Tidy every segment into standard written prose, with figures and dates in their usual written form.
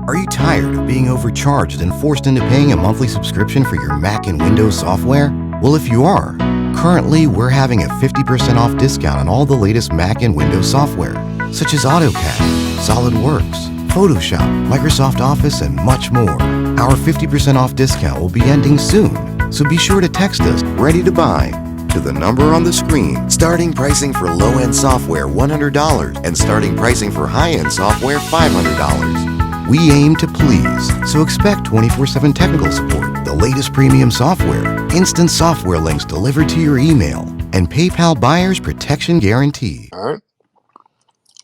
Are you tired of being overcharged and forced into paying a monthly subscription for your Mac and Windows software? Well, if you are, currently we're having a 50% off discount on all the latest Mac and Windows software, such as AutoCAD, SolidWorks, Photoshop, Microsoft Office, and much more. Our 50% off discount will be ending soon, so be sure to text us ready to buy to the number on the screen. Starting pricing for low-end software $100 and starting pricing for high-end software $500. We aim to please, so expect 24/7 technical support, the latest premium software, instant software links delivered to your email, and PayPal buyer's protection guarantee. All right.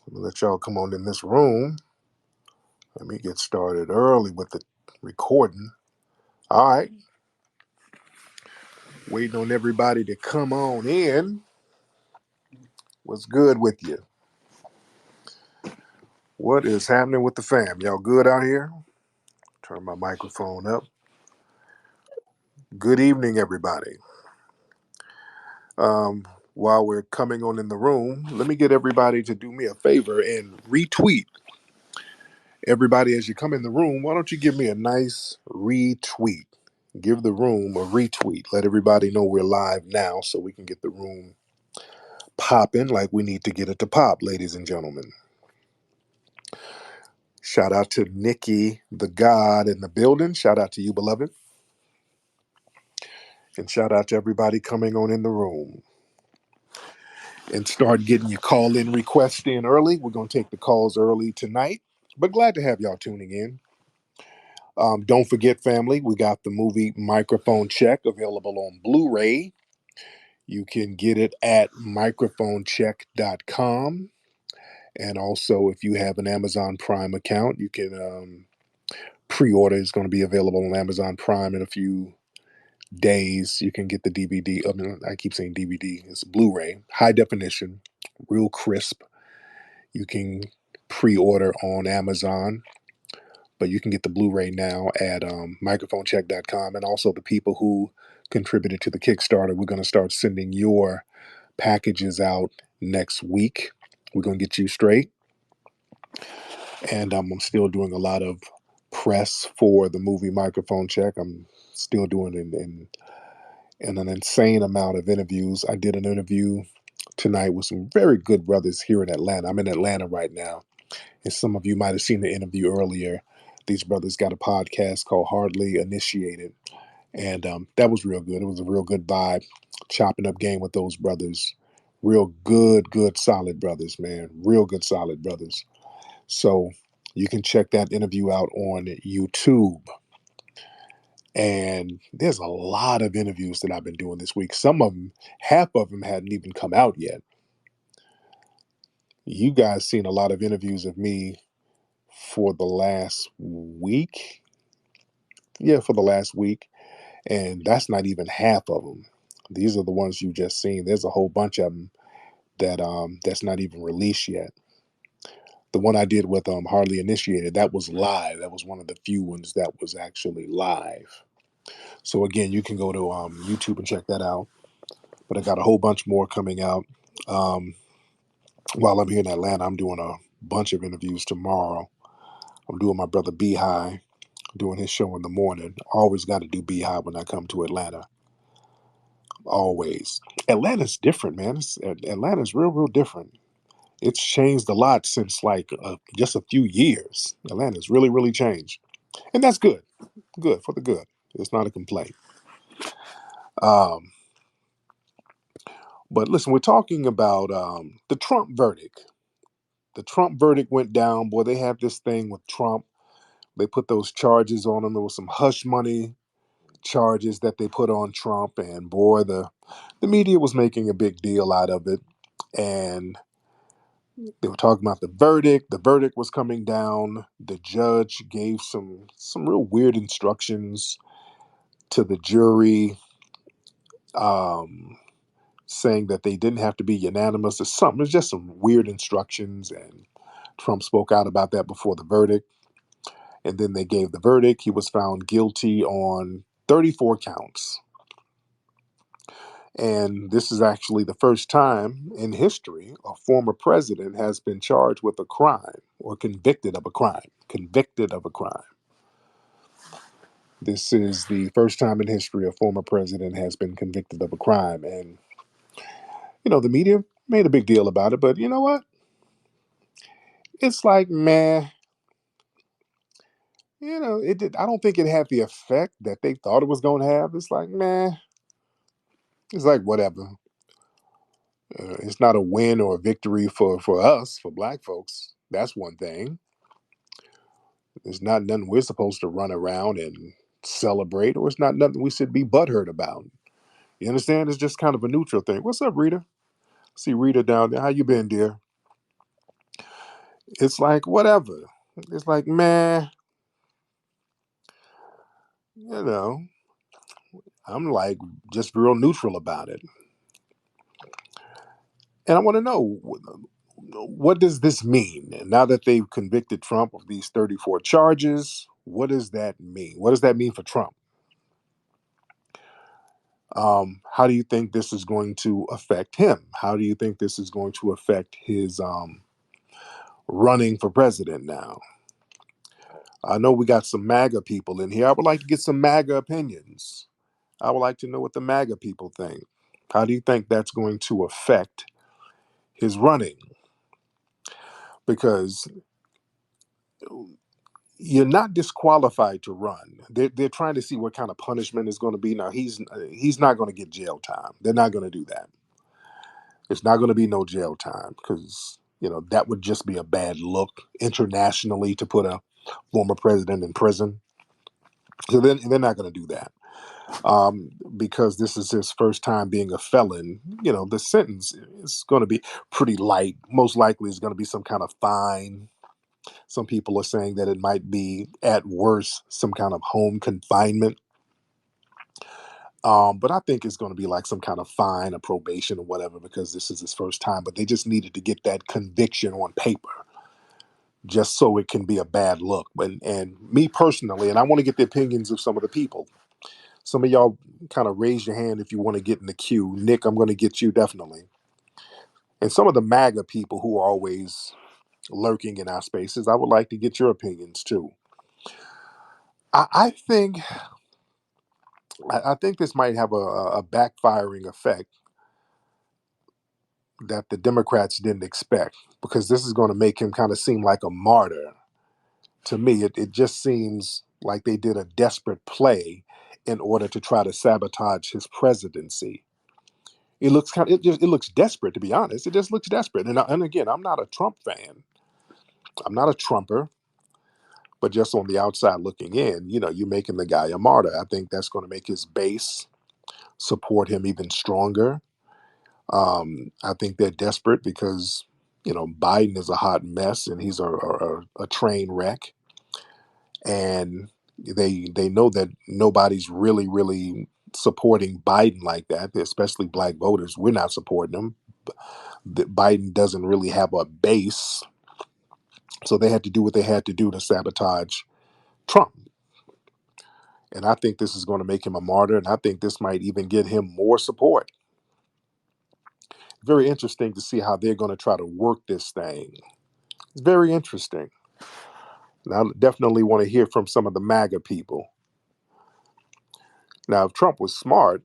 I'm going to let y'all come on in this room. Let me get started early with the recording. All right. Waiting on everybody to come on in. What's good with you? What is happening with the fam? Y'all good out here? Turn my microphone up. Good evening, everybody. While we're coming on in the room, let me get everybody to do me a favor and retweet. Everybody, as you come in the room, why don't you give me a nice retweet? Give the room a retweet. Let everybody know we're live now so we can get the room popping like we need to get it to pop, ladies and gentlemen. Shout out to Nikki, the God in the building. Shout out to you, beloved. And shout out to everybody coming on in the room. And start getting your call-in requests in early. We're going to take the calls early tonight. But glad to have y'all tuning in. Don't forget, family, we got the movie Microphone Check available on Blu-ray. You can get it at microphonecheck.com. And also, if you have an Amazon Prime account, you can pre-order. It's going to be available on Amazon Prime in a few days. You can get the DVD. I keep saying DVD. It's Blu-ray, high definition, real crisp. You can pre-order on Amazon, but you can get the Blu-ray now at microphonecheck.com. And also the people who contributed to the Kickstarter, we're going to start sending your packages out next week. We're going to get you straight. And I'm still doing a lot of press for the movie Microphone Check. I'm still doing an insane amount of interviews. I did an interview tonight with some very good brothers here in Atlanta. I'm in Atlanta right now. And some of you might have seen the interview earlier. These brothers got a podcast called Hardly Initiated. And that was real good. It was a real good vibe, chopping up game with those brothers. Real good, solid brothers, man. Real good, solid brothers. So you can check that interview out on YouTube. And there's a lot of interviews that I've been doing this week. Some of them, half of them hadn't even come out yet. You guys seen a lot of interviews of me for the last week. Yeah, for the last week. And that's not even half of them. These are the ones you just seen. There's a whole bunch of them that's not even released yet. The one I did with Hardly Initiated, that was live. That was one of the few ones that was actually live. So again, you can go to YouTube and check that out. But I got a whole bunch more coming out. While I'm here in Atlanta, I'm doing a bunch of interviews tomorrow. I'm doing my brother Beehive, doing his show in the morning. Always got to do Beehive when I come to Atlanta. Always. Atlanta's different, man. Atlanta's real different. It's changed a lot since like just a few years. Atlanta's really changed. And that's good. Good for the good. It's not a complaint. Um, but listen, we're talking about the Trump verdict. The Trump verdict went down. Boy, they have this thing with Trump. They put those charges on him. There was some hush money charges that they put on Trump. And boy, the media was making a big deal out of it. And they were talking about the verdict. The verdict was coming down. The judge gave some real weird instructions to the jury, saying that they didn't have to be unanimous or something. It's just some weird instructions, and Trump spoke out about that before the verdict. And then they gave the verdict. He was found guilty on 34 counts. And this is actually the first time in history a former president has been charged with a crime or convicted of a crime. Convicted of a crime. This is the first time in history a former president has been convicted of a crime. And, the media made a big deal about it, but you know what? It's like, man, it did. I don't think it had the effect that they thought it was going to have. It's like, man, it's like whatever. It's not a win or a victory for us, for black folks. That's one thing. It's not nothing we're supposed to run around and celebrate, or it's not nothing we should be butthurt about. You understand? It's just kind of a neutral thing. What's up, Rita? See Rita down there. How you been, dear? It's like whatever. It's like, man, you know, I'm like just real neutral about it. And I want to know, what does this mean? And now that they've convicted Trump of these 34 charges, what does that mean? What does that mean for Trump? How do you think this is going to affect him? How do you think this is going to affect his running for president now? I know we got some MAGA people in here. I would like to get some MAGA opinions. I would like to know what the MAGA people think. How do you think that's going to affect his running? Because you're not disqualified to run. They're trying to see what kind of punishment is going to be. Now he's not going to get jail time. They're not going to do that. It's not going to be no jail time because that would just be a bad look internationally to put a former president in prison. So then they're not going to do that because this is his first time being a felon. The sentence is going to be pretty light. Most likely, it's going to be some kind of fine. Some people are saying that it might be, at worst, some kind of home confinement. But I think it's going to be like some kind of fine or probation or whatever because this is his first time. But they just needed to get that conviction on paper just so it can be a bad look. And me personally, and I want to get the opinions of some of the people. Some of y'all kind of raise your hand if you want to get in the queue. Nick, I'm going to get you definitely. And some of the MAGA people who are always lurking in our spaces, I would like to get your opinions too. I think I think this might have a backfiring effect that the Democrats didn't expect because this is going to make him kind of seem like a martyr. To me, it just seems like they did a desperate play in order to try to sabotage his presidency. It looks it looks desperate, to be honest. It just looks desperate. And again, I'm not a Trump fan. I'm not a Trumper, but just on the outside looking in, you're making the guy a martyr. I think that's going to make his base support him even stronger. I think they're desperate because Biden is a hot mess and he's a train wreck, and they know that nobody's really supporting Biden like that, especially black voters. We're not supporting him. That Biden doesn't really have a base, so they had to do what they had to do to sabotage Trump. And I think this is going to make him a martyr, and I think this might even get him more support. Very interesting to see how they're going to try to work this thing. It's very interesting. And I definitely want to hear from some of the MAGA people. Now, if Trump was smart,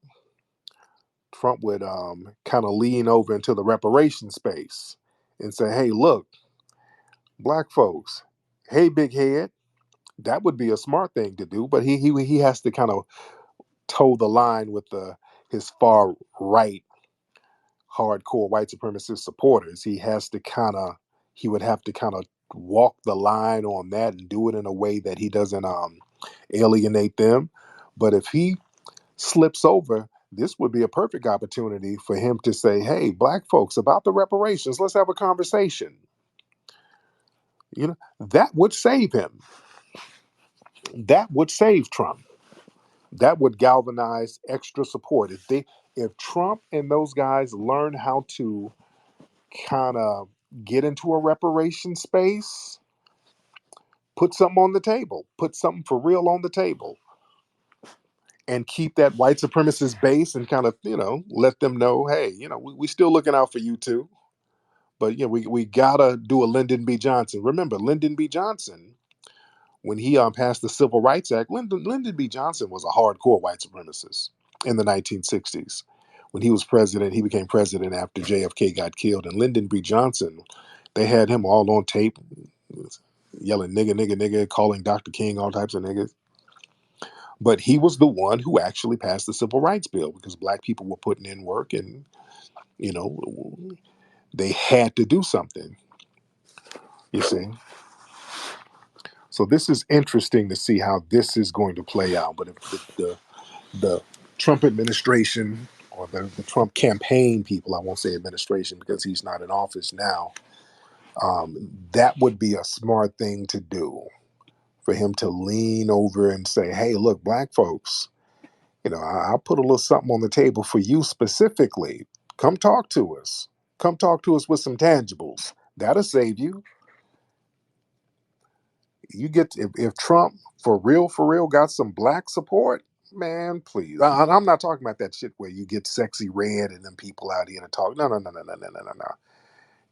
Trump would kind of lean over into the reparation space and say, hey, look, black folks, hey, big head, that would be a smart thing to do. But he has to kind of toe the line with his far right hardcore white supremacist supporters. He would have to kind of walk the line on that and do it in a way that he doesn't alienate them. But if he slips over, this would be a perfect opportunity for him to say, hey, black folks, about the reparations, let's have a conversation. That would save him. That would save Trump. That would galvanize extra support. If Trump and those guys learn how to kind of get into a reparation space, put something on the table, put something for real on the table. and keep that white supremacist base and kind of, let them know, hey, we still looking out for you too. But we gotta do a Lyndon B. Johnson. Remember, Lyndon B. Johnson, when he passed the Civil Rights Act, Lyndon B. Johnson was a hardcore white supremacist in the 1960s. When he was president, he became president after JFK got killed. And Lyndon B. Johnson, they had him all on tape, yelling nigga, nigga, nigga, calling Dr. King all types of niggas. But he was the one who actually passed the Civil Rights Bill because black people were putting in work and, you know, they had to do something, you see. So this is interesting to see how this is going to play out. But if the Trump administration or the Trump campaign people, I won't say administration because he's not in office now, that would be a smart thing to do for him to lean over and say, hey, look, black folks, I'll put a little something on the table for you specifically. Come talk to us. Come talk to us with some tangibles. That'll save you. You get if Trump for real got some black support, man, please. I'm not talking about that shit where you get sexy red and then people out here to talk. No, no, no, no, no, no, no, no, no.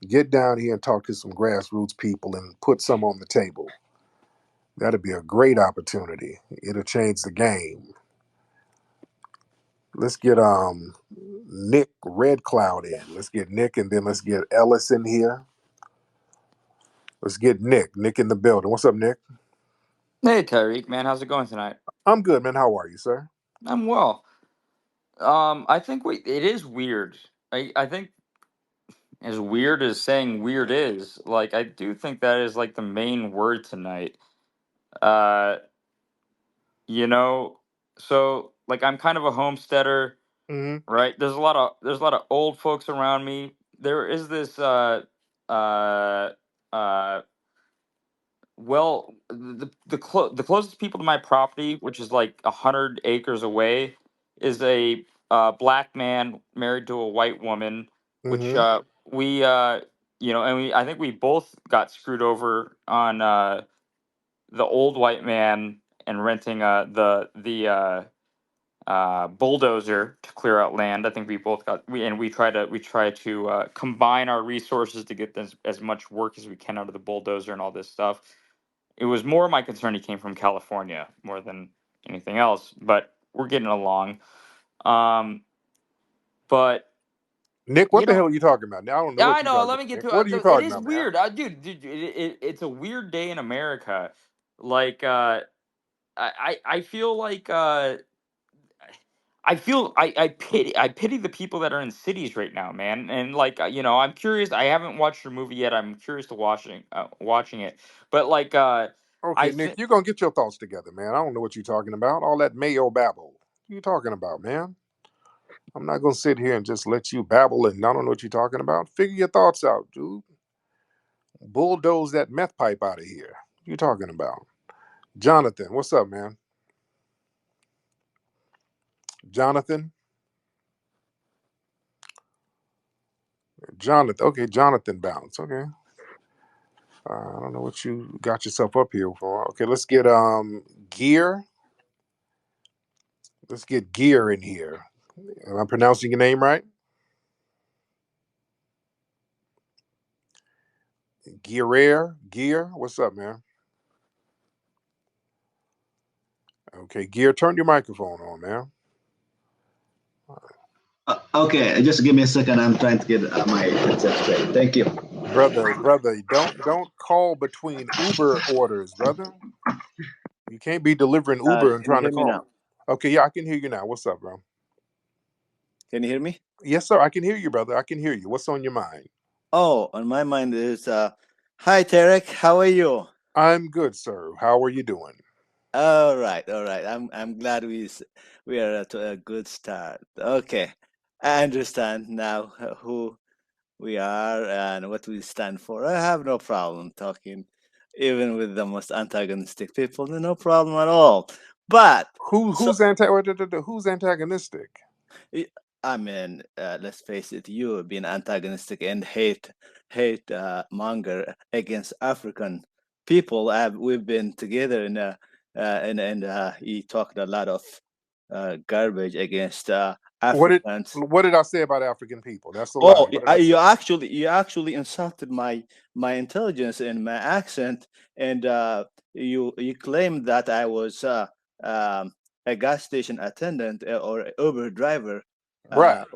Get down here and talk to some grassroots people and put some on the table. That'd be a great opportunity. It'll change the game. Let's get Nick Red Cloud in. Let's get Nick and then let's get Ellis in here. Let's get Nick. Nick in the building. What's up, Nick? Hey Tariq, man, how's it going tonight? I'm good, man. How are you, sir? I'm well. I think it is weird. I think as weird as saying weird is, like I do think that is like the main word tonight. Uh, you know, so like I'm kind of a homesteader, Mm-hmm. right? There's a lot of old folks around me. There is this uh uh Well, the closest people to my property, which is like 100 acres away, is a black man married to a white woman, which Mm-hmm. we and I think we both got screwed over on the old white man and renting the bulldozer to clear out land. I think we both got we try to combine our resources to get as much work as we can out of the bulldozer and all this stuff. It was more my concern he came from California more than anything else, but we're getting along. Um, but Nick, what you the know, hell are you talking about? Now I don't know yeah, what I you're know. talking Let about, me get Nick. to What are you it. talking Is about, man? weird, dude. It's a weird day in America. Like, I feel like I pity the people that are in cities right now, man. And like, I'm curious. I haven't watched your movie yet. I'm curious to watching it. But like, Okay, I Nick, think. you're gonna get your thoughts together, man. I don't know what you're talking about. All that mayo babble. What are you talking about, man? I'm not gonna sit here and just let you babble and I don't know what you're talking about. Figure your thoughts out, dude. Bulldoze that meth pipe out of here. What you talking about? Jonathan, what's up, man? Jonathan? Jonathan. Okay, Jonathan bounce. Okay. I don't know what you got yourself up here for. Okay, let's get Gear. Let's get Gear in here. Am I pronouncing your name right? Gear. What's up, man? Okay, Gear, turn your microphone on, man. Okay, just give me a second. I'm trying to get my headset straight. Thank you. Brother, don't call between Uber orders, brother. You can't be delivering Uber and Can you trying to hear me now? call. Okay, yeah, I can hear you now. What's up, bro? Can you hear me? Yes, sir. I can hear you, brother. I can hear you. What's on your mind? Oh, on my mind is hi Tariq, how are you? I'm good, sir. How are you doing? All right, all right. I'm glad we are at a good start. Okay, I understand now who we are and what we stand for. I have no problem talking, even with the most antagonistic people. No problem at all. But so Who's antagonistic? Y- I mean, let's face it, you being antagonistic and hate monger against African people. We've been together in and he talked a lot of garbage against What did Africans. what did I say about African people? That's a lie. Oh, What did I say? you actually insulted my intelligence and my accent, and you claimed that I was a gas station attendant or Uber driver. Uh, Right.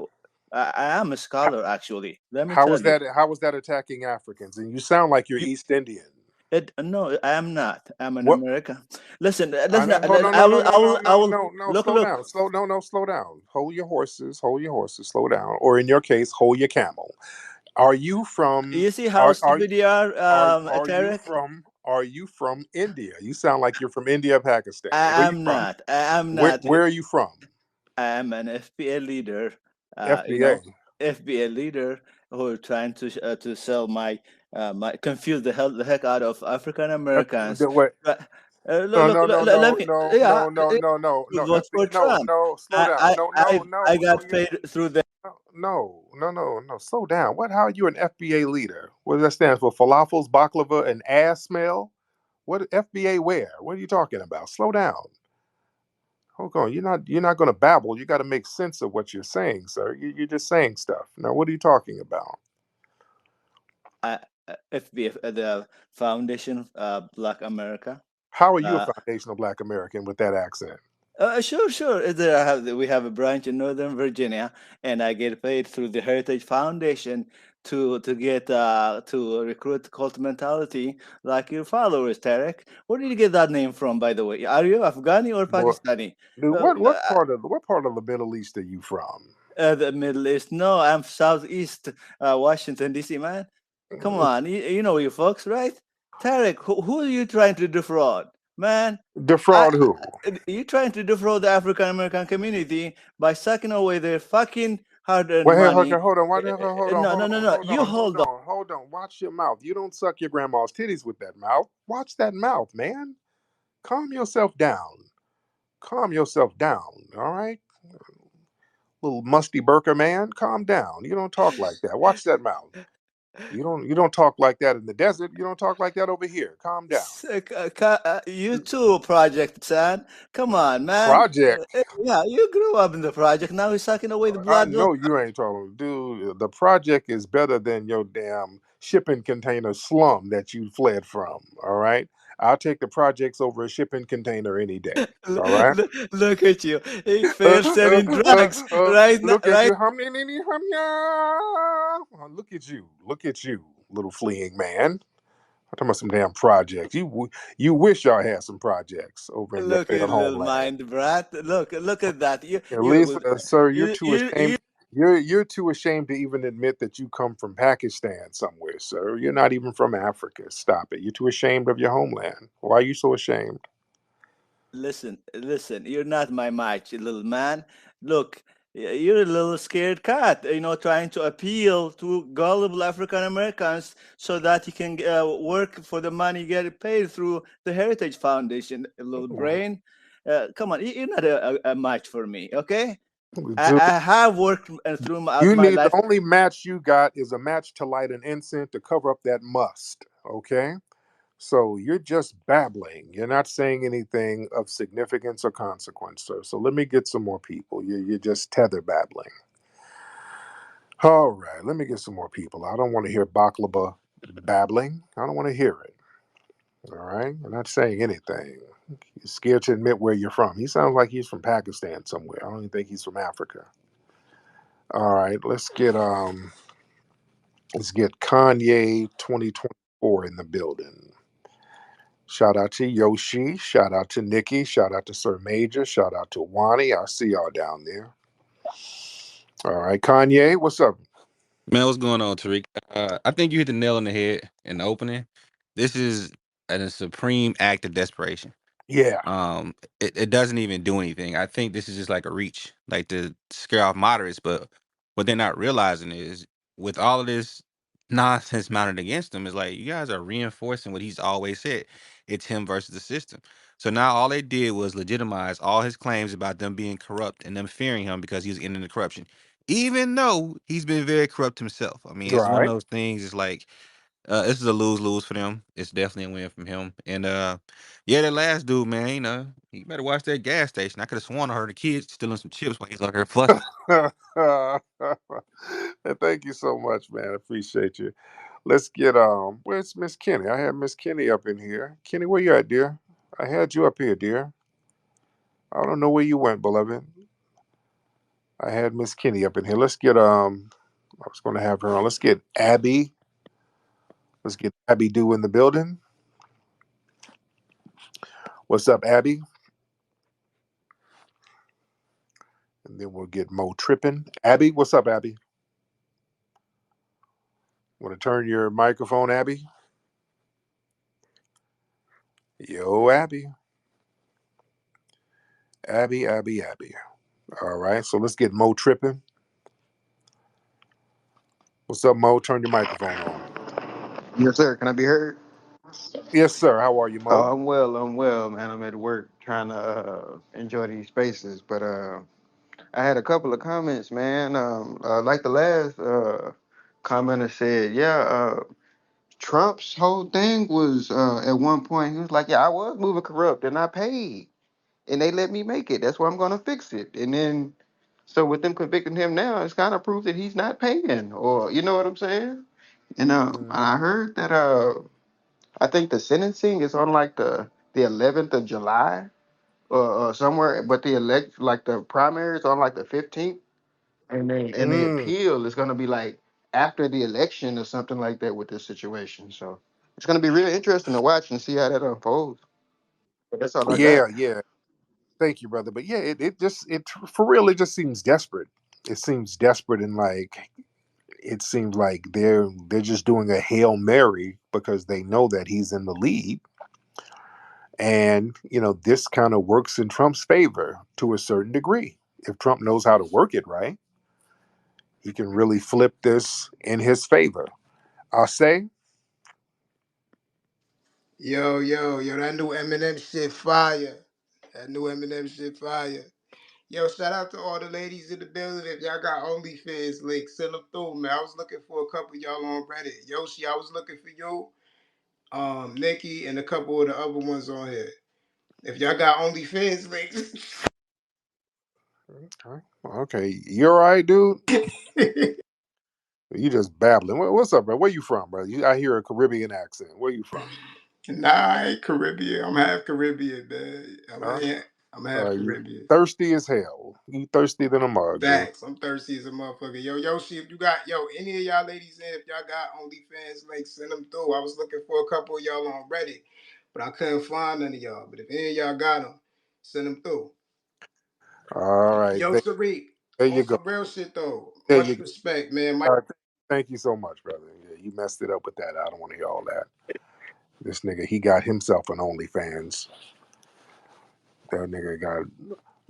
I am a How, scholar, actually. Let me how tell was you. that? How was that attacking Africans? And you sound like you're You East Indian. no, I am not. I'm an What? American. Listen, I listen. know. Hold on. I No. No. will. No. No. I No. will. No. No. Look, Slow look. down. Slow. No. No. Slow down. Hold your horses. Hold your horses. Slow down. Or in your case, hold your camel. Are you from? You see how Are are stupid you are, are you Tariq? from? Are you from India? You sound like you're from India, Pakistan. Where I you am from? not. I am Where not. Where are you from? I am an FBA leader. You FBA. know, FBA leader who are trying to sell my confuse the heck out of African Americans. What? But No, no, no, let no, me. no, Yeah, no, no, no, no, to no, vote for no, Trump. no, slow down. No, no, I no, no, got paid through the. no, no, no, no, slow down. What? How are you an FBA leader? What does that stand for? Falafels, baklava, and ass smell? What FBA where? What are you talking about? Slow down. Hold on. You're not going to babble. You got to make sense of what you're saying, sir. You're just saying stuff. Now, what are you talking about? uh, FBF, the Foundation Black America. How are you a Uh, foundational Black American with that accent? sure, sure. We have a branch in Northern Virginia, and I get paid through the Heritage Foundation to recruit cult mentality like your followers, Tarek. Where did you get that name from, by the way? Are you Afghani or Boy, Pakistani? dude, Uh, what part of the Middle East are you from? the Middle East? No, I'm Southeast Washington D.C. Man. Come on, you know you folks, right? Tarek, who are you trying to defraud, man? I, Defraud who? you trying to defraud the African American community by sucking away their fucking hard-earned Wait, hey, hold money. on, hold on, hold on, No, no, hold no, on, no. hold You on, hold hold on. on, hold on. Watch your mouth. You don't suck your grandma's titties with that mouth. Watch that mouth, man. Calm yourself down. Calm yourself down. All right, little musty burker man. Calm down. You don't talk like that. Watch that mouth. You don't talk like that in the desert. You don't talk like that over here. Calm down. You too, Project Son. Come on, man. Project. Yeah, you grew up in the project. Now he's sucking away the I blood. know you ain't talking, dude. The project is better than your damn shipping container slum that you fled from. All right, I'll take the projects over a shipping container any day. All right. Look at you. He failed selling drugs right now, Look at right? you, look at you, little fleeing man. I'm talking about some damn projects. You wish y'all had some projects over in your Look failed at little homeland. mind, brat. Look at that. At least, sir, you're You, too you, you ashamed. You're too ashamed to even admit that you come from Pakistan somewhere, sir. You're not even from Africa. Stop it. You're too ashamed of your homeland. Why are you so ashamed? listen. You're not my match, little man. Look, you're a little scared cat. Trying to appeal to gullible African Americans so that you can work for the money you get paid through the Heritage Foundation. Little brain. Come on, you're not a match for me. Okay, Dude, I have worked throughout you my need the life. only match you got is a match to light an incense to cover up that must. Okay? So you're just babbling. You're not saying anything of significance or consequence, sir. So let me get some more people. You're just tether babbling. All right, let me get some more people. I don't want to hear baklava babbling. I don't want to hear it. All right, I'm not saying anything. You're scared to admit where you're from. He sounds like he's from Pakistan somewhere. I don't even think he's from Africa. All right, let's get Kanye 2024 in the building. Shout out to Yoshi. Shout out to Nikki. Shout out to Sir Major. Shout out to Wani. I see y'all down there. All right, Kanye, what's up? Man, what's going on, Tariq? I think you hit the nail on the head in the opening. This is a supreme act of desperation. Yeah. It doesn't even do anything. I think this is just like a reach, like to scare off moderates. But what they're not realizing is, with all of this nonsense mounted against him, is like you guys are reinforcing what he's always said. It's him versus the system. So now all they did was legitimize all his claims about them being corrupt and them fearing him because he was ending the corruption, even though he's been very corrupt himself. I mean, it's one of Right. those things. It's like This is a lose lose for them. It's definitely a win from him. And yeah, that last dude, man, he better watch that gas station. I could have sworn I heard the kids stealing some chips while he's out there fussing. And thank you so much, man. I appreciate you. Let's get where's Miss Kenny? I had Miss Kenny up in here. Kenny, where you at, dear? I had you up here, dear. I don't know where you went, beloved. I had Miss Kenny up in here. Let's get I was gonna have her on. Let's get Abby. Let's get Abby Do in the building. What's up, Abby? And then we'll get Mo Trippin. Abby, what's up, Abby? Want to turn your microphone, Abby? Yo, Abby. Abby, Abby, Abby. All right, so let's get Mo Trippin. What's up, Mo? Turn your microphone on. Yes, sir. Can I be heard? Yes, sir. How are you, Mo? I'm well. I'm well, man. I'm at work trying to enjoy these spaces, but I had a couple of comments, man. Like the last commenter said, yeah, Trump's whole thing was at one point he was like, "Yeah, I was moving corrupt and I paid, and they let me make it. That's why I'm gonna fix it." And then, so with them convicting him now, it's kind of proof that he's not paying, or you know what I'm saying? And Mm, I heard that I think the sentencing is on like the 11th of July or somewhere, but the elect like the primary is on like the 15th, and the mm. appeal is gonna be like after the election or something like that with this situation. So it's gonna be really interesting to watch and see how that unfolds. But that's all I got. Yeah, yeah. Thank you, brother. But yeah, it just it for real. It just seems desperate. It seems desperate and like it seems like they're just doing a hail mary because they know that he's in the lead, and this kind of works in Trump's favor to a certain degree. If Trump knows how to work it right, he can really flip this in his favor. I'll say, Yo, yo, yo, that new Eminem shit fire. That new Eminem shit fire. Yo, shout out to all the ladies in the building. If y'all got OnlyFans links, send them through, man. I was looking for a couple of y'all on Reddit. Yoshi, I was looking for you, Nikki, and a couple of the other ones on here. If y'all got OnlyFans links. okay, you all right, dude? You just babbling. What's up, bro? Where you from, bro? I hear a Caribbean accent. Where you from? Nah, I ain't Caribbean. I'm half Caribbean, man. Huh? I'm half You Caribbean. thirsty as hell. You thirsty than a mug, dude. Facts. I'm thirsty as a motherfucker. Yo, Yoshi, if you got any of y'all ladies in, if y'all got OnlyFans links, send them through. I was looking for a couple of y'all on Reddit, but I couldn't find none of y'all. But if any of y'all got them, send them through. All right, Yo, Tariq, there on you go. some real shit though. There you Much go. respect, man. Thank you so much, brother. Yeah, you messed it up with that. I don't want to hear all that. This nigga, he got himself an OnlyFans. That nigga got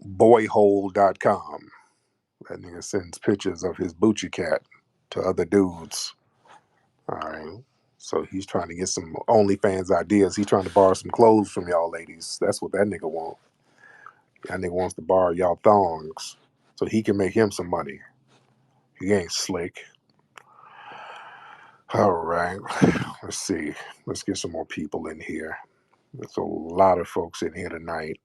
boyhole.com. That nigga sends pictures of his Bucci cat to other dudes. All right. So he's trying to get some OnlyFans ideas. He's trying to borrow some clothes from y'all ladies. That's what that nigga want. That nigga wants to borrow y'all thongs so he can make him some money. He ain't slick. All right. Let's see. Let's get some more people in here. There's a lot of folks in here tonight.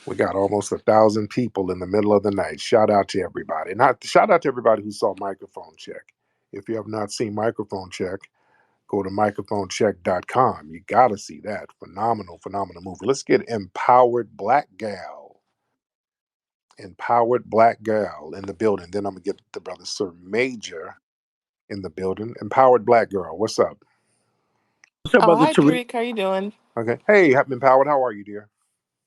We got almost 1,000 people in the middle of the night. Shout out to everybody. Not shout out to everybody who saw Microphone Check. If you have not seen Microphone Check, go to microphonecheck.com. You got to see that. Phenomenal, phenomenal movie. Let's get Empowered Black Gal. Empowered Black Gal in the building. Then I'm going to get the brother Sir Major in the building. Empowered Black Girl. What's up? What's up, Oh, brother hi, Tariq? Tariq. How you doing? Okay. Hey, Empowered. How are you, dear?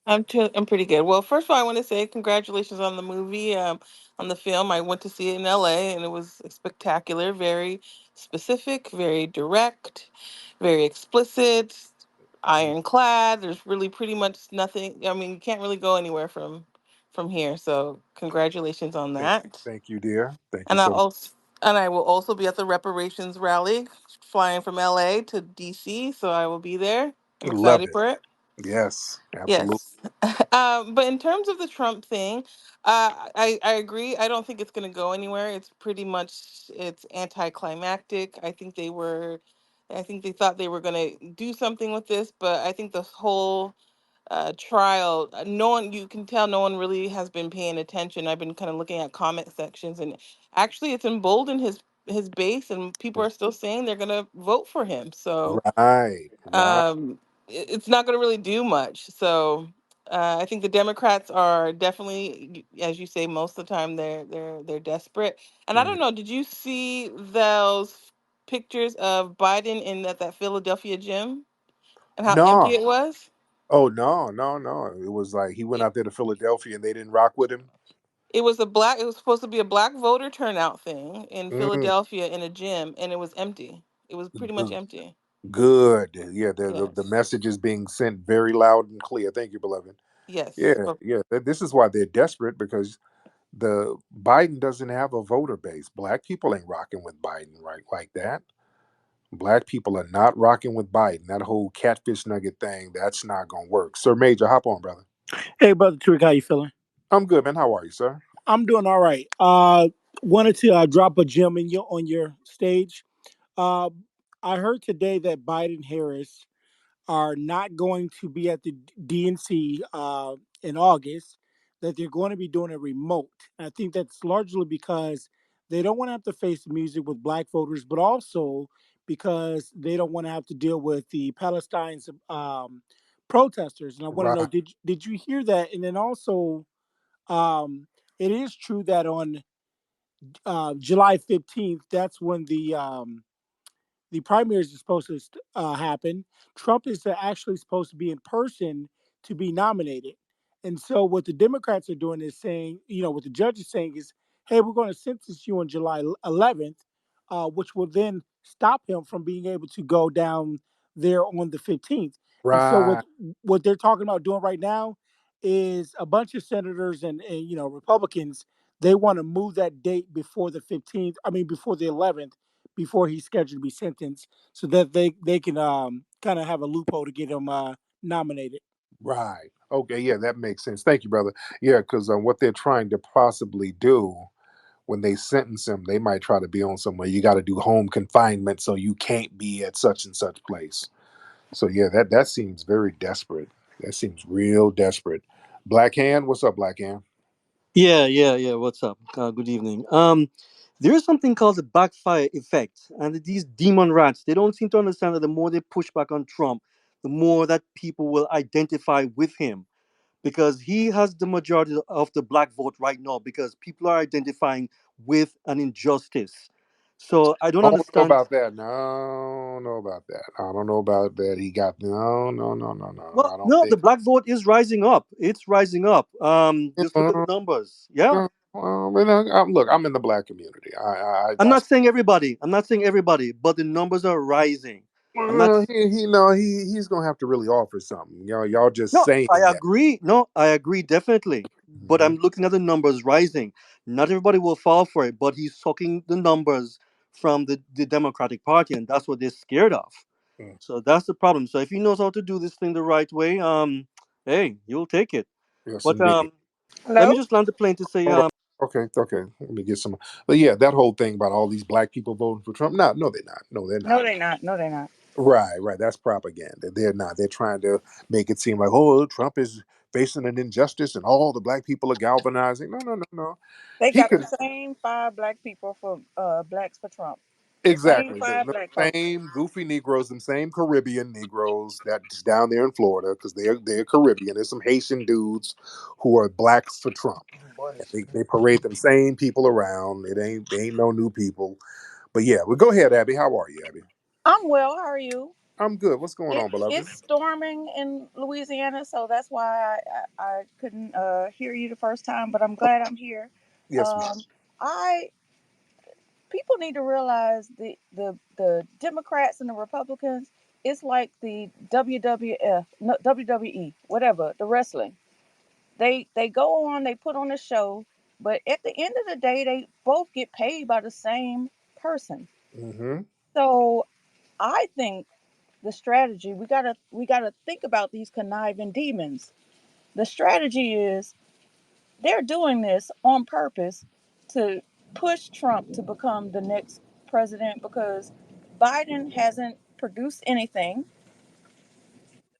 I'm pretty good. Well, first of all, I want to say congratulations on the movie, on the film. I went to see it in LA, and it was spectacular. Very specific, very direct, very explicit, ironclad. There's really pretty much nothing. I mean, you can't really go anywhere from here. So, congratulations on Thank, that. thank you, dear. Thank you And I so much. also and I will also be at the reparations rally, flying from LA to DC. So I will be there. I'm Love excited it. for it. Yes, absolutely. Yes. But in terms of the Trump thing, I agree. I don't think it's going to go anywhere. It's pretty much it's anticlimactic. I think I think they thought they were going to do something with this, but I think the whole trial, no one, you can tell no one really has been paying attention. I've been kind of looking at comment sections, and actually it's emboldened his base, and people are still saying they're going to vote for him. So Right, right. it's not going to really do much. So I think the Democrats are definitely, as you say, most of the time they're desperate. And I Mm. don't know, did you see those pictures of Biden in that Philadelphia gym and how empty No. it was? Oh no, no, no. It was like he went It, out there to Philadelphia and they didn't rock with him. it was it was supposed to be a black voter turnout thing in Mm. Philadelphia in a gym, and it was empty. It was pretty much G- empty. Good. Yeah, the Yes. message is being sent very loud and clear. Thank you, beloved. Yes. Yeah, But yeah. This is why they're desperate because the Biden doesn't have a voter base. Black people ain't rocking with Biden right like that. Black people are not rocking with Biden. That whole catfish nugget thing, that's not gonna work. Sir Major, hop on, brother. Hey, brother Tariq, how you feeling? I'm good, man. How are you, sir? I'm doing all right. Wanted to drop a gem in your on your stage. Uh, I heard today that Biden Harris are not going to be at the DNC in August. That they're going to be doing a remote. And I think that's largely because they don't want to have to face the music with black voters, but also because they don't want to have to deal with the Palestine protesters. And I want to know, Right, did you hear that? And then also um, it is true that on July 15th, that's when the primaries is supposed to happen. Trump is actually supposed to be in person to be nominated. And so what the Democrats are doing is saying, what the judge is saying is, hey, we're going to sentence you on July 11th, which will then stop him from being able to go down there on the 15th. And so right, what they're talking about doing right now is a bunch of senators and Republicans, they want to move that date before the 15th, I mean before the 11th, before he's scheduled to be sentenced, so that they can kind of have a loophole to get him nominated. right. Okay, yeah, that makes sense. Thank you, brother. Yeah, because what they're trying to possibly do when they sentence him, they might try to be on somewhere. You got to do home confinement, so you can't be at such and such place. So yeah, that seems very desperate. That seems real desperate. Black Hand, what's up, Black Hand? Yeah. What's up? Good evening. There is something called the backfire effect, and these demon rats, they don't seem to understand that the more they push back on Trump, the more that people will identify with him because he has the majority of the black vote right now because people are identifying with an injustice. So I don't I don't know understand. about that. No, I don't know about that. I don't know about that. He got no, no, no, no, no. Well, I don't no, the think. black vote is rising up. It's rising up. You Just look at know, the numbers. Yeah. no, well, look, I'm in the black community. I'm not saying everybody. I'm not saying everybody, but the numbers are rising. I'm not. well, he no, he's gonna have to really offer something. Y'all just No, saying I that. agree. No, I agree definitely. But Mhm. I'm looking at the numbers rising. Not everybody will fall for it, but he's sucking the numbers from the Democratic Party, and that's what they're scared of. Mm. So that's the problem. So if he knows how to do this thing the right way, hey, you'll take it. Yes, But indeed. let me Hello? just land the plane to say, Hold on. Okay, okay. Let me get some. But yeah, that whole thing about all these black people voting for Trump. No, no, they're not. No, they're No, not. they're not. No, they're not. Right, right. That's propaganda. They're not. They're trying to make it seem like, oh, Trump is facing an injustice and all the black people are galvanizing. No, no, no, no. They He got could the same five black people for blacks for Trump. The same exactly five the black folks. same goofy Negroes, the same Caribbean Negroes that's down there in Florida because they're Caribbean. There's some Haitian dudes who are black for Trump. And they parade them same people around. They ain't no new people. But yeah, well, go ahead, Abby. How are you, Abby? I'm well. How are you? I'm good. What's going on, beloved? It's storming in Louisiana, so that's why I couldn't hear you the first time. But I'm glad I'm here. Yes, ma'am. Um, I People need to realize the Democrats and the Republicans. It's like the WWF, no, WWE, whatever, the wrestling. They go on, they put on a show, but at the end of the day, they both get paid by the same person. Mm-hmm. So I think the strategy we gotta think about these conniving demons. The strategy is they're doing this on purpose to push Trump to become the next president because Biden hasn't produce anything,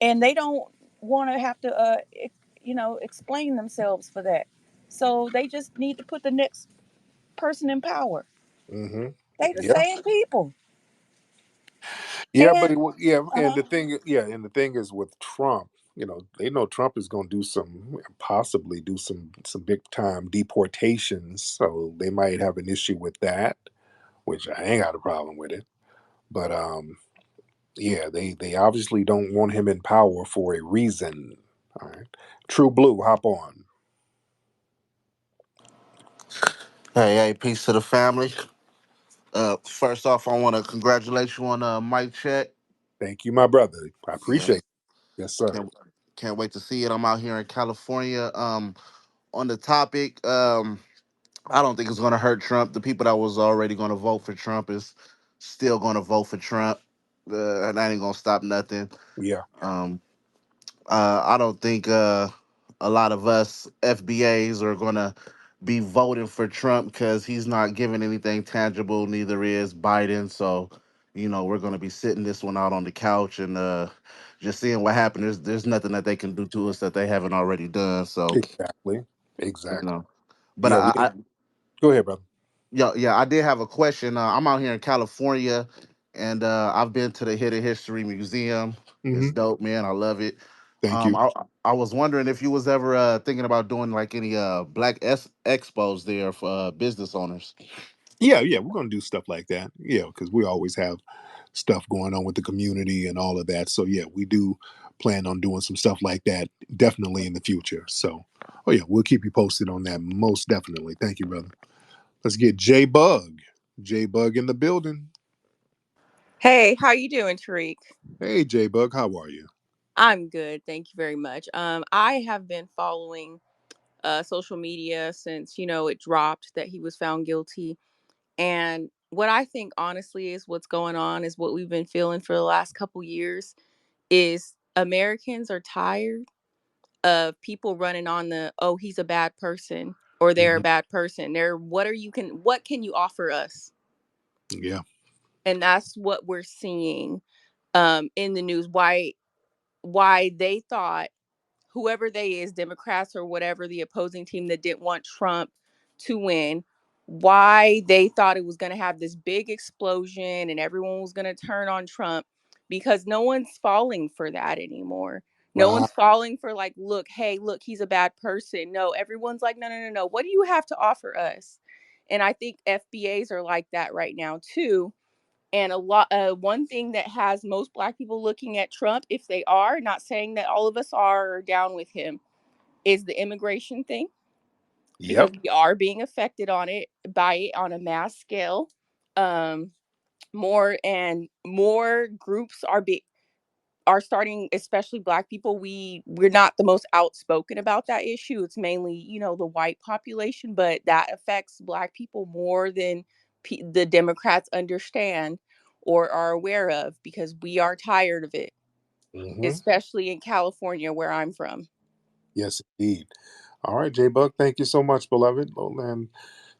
and they don't want to have to, explain themselves for that. So they just need to put the next person in power. Hmm. They the Yeah. same people. Yeah, but And yeah, and uh the thing is with Trump, they know Trump is going to do possibly do some big time deportations, so they might have an issue with that, which I ain't got a problem with it. But yeah, they obviously don't want him in power for a reason. All right, True Blue, hop on. Hey, hey, peace to the family. First off, I want to congratulate you on Mike Check. Thank you, my brother. I appreciate Yes, it. Yes, sir. can't can't wait to see it. I'm out here in California. On the topic, I don't think it's gonna hurt Trump. The people that was already gonna vote for Trump is still gonna vote for Trump. And that ain't gonna stop nothing. Yeah. Um, I don't think a lot of us FBAs are gonna be voting for Trump because he's not giving anything tangible. Neither is Biden. So, we're gonna be sitting this one out on the couch and just seeing what happens. There's nothing that they can do to us that they haven't already done. So, Exactly. you Exactly. know. But Yeah. Go ahead, brother. yeah, I did have a question. I'm out here in California, and I've been to the Hidden History Museum. It's Hmm. dope, man. I love it. Thank you. I was wondering if you was ever thinking about doing like any expos there for business owners. Yeah, yeah, we're gonna do stuff like that. Yeah, because we always have stuff going on with the community and all of that. So yeah, we do plan on doing some stuff like that definitely in the future. So, oh yeah, we'll keep you posted on that most definitely. Thank you, brother. Let's get J Bug. J Bug in the building. Hey, how you doing, Tariq? Hey, J Bug, how are you? I'm good, thank you very much. I have been following social media since it dropped that he was found guilty, and what I think honestly is what's going on is what we've been feeling for the last couple years is Americans are tired of people running on the oh he's a bad person or they're a Hmm. bad person. They're what can you offer us? Yeah. And that's what we're seeing in the news. Why they thought whoever they is, Democrats or whatever the opposing team that didn't want Trump to win, why they thought it was going to have this big explosion and everyone was going to turn on Trump because no one's falling for that anymore. No Right. one's falling for like, look, hey, look, he's a bad person. No, everyone's like, no, no, no, no. What do you have to offer us? And I think FBAs are like that right now too, and a lot, one thing that has most Black people looking at Trump, if they are, not saying that all of us are down with him, is the immigration thing, because Yep. we are being affected on it by it on a mass scale. Um, more and more groups are starting, especially Black people. We're not the most outspoken about that issue. It's mainly the white population, but that affects Black people more than the Democrats understand or are aware of, because we are tired of it, Hmm. especially in California where I'm from. Yes, indeed. All right, J Bug, thank you so much, beloved. Well, and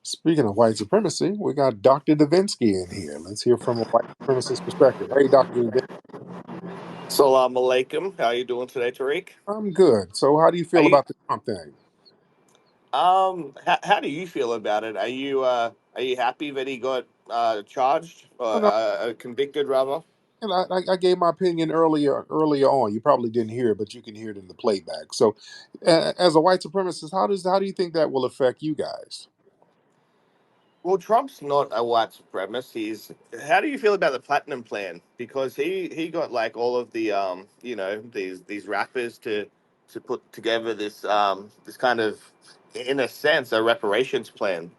speaking of white supremacy, we got Dr. Davinsky in here. Let's hear from a white supremacist perspective. Hey, Dr. Davinsky. Salam alaikum. How you doing today, Tariq? I'm good. So, how do you Are feel you about the Trump thing? how do you feel about it? Are you happy that he got charged or Well, no, convicted rather? and I gave my opinion earlier on. You probably didn't hear it, but you can hear it in the playback. So, as a white supremacist, how do you think that will affect you guys? Well, Trump's not a white supremacist. He's. How do you feel about the platinum plan? Because he got like all of the these rappers to put together this kind of, in a sense, a reparations plan.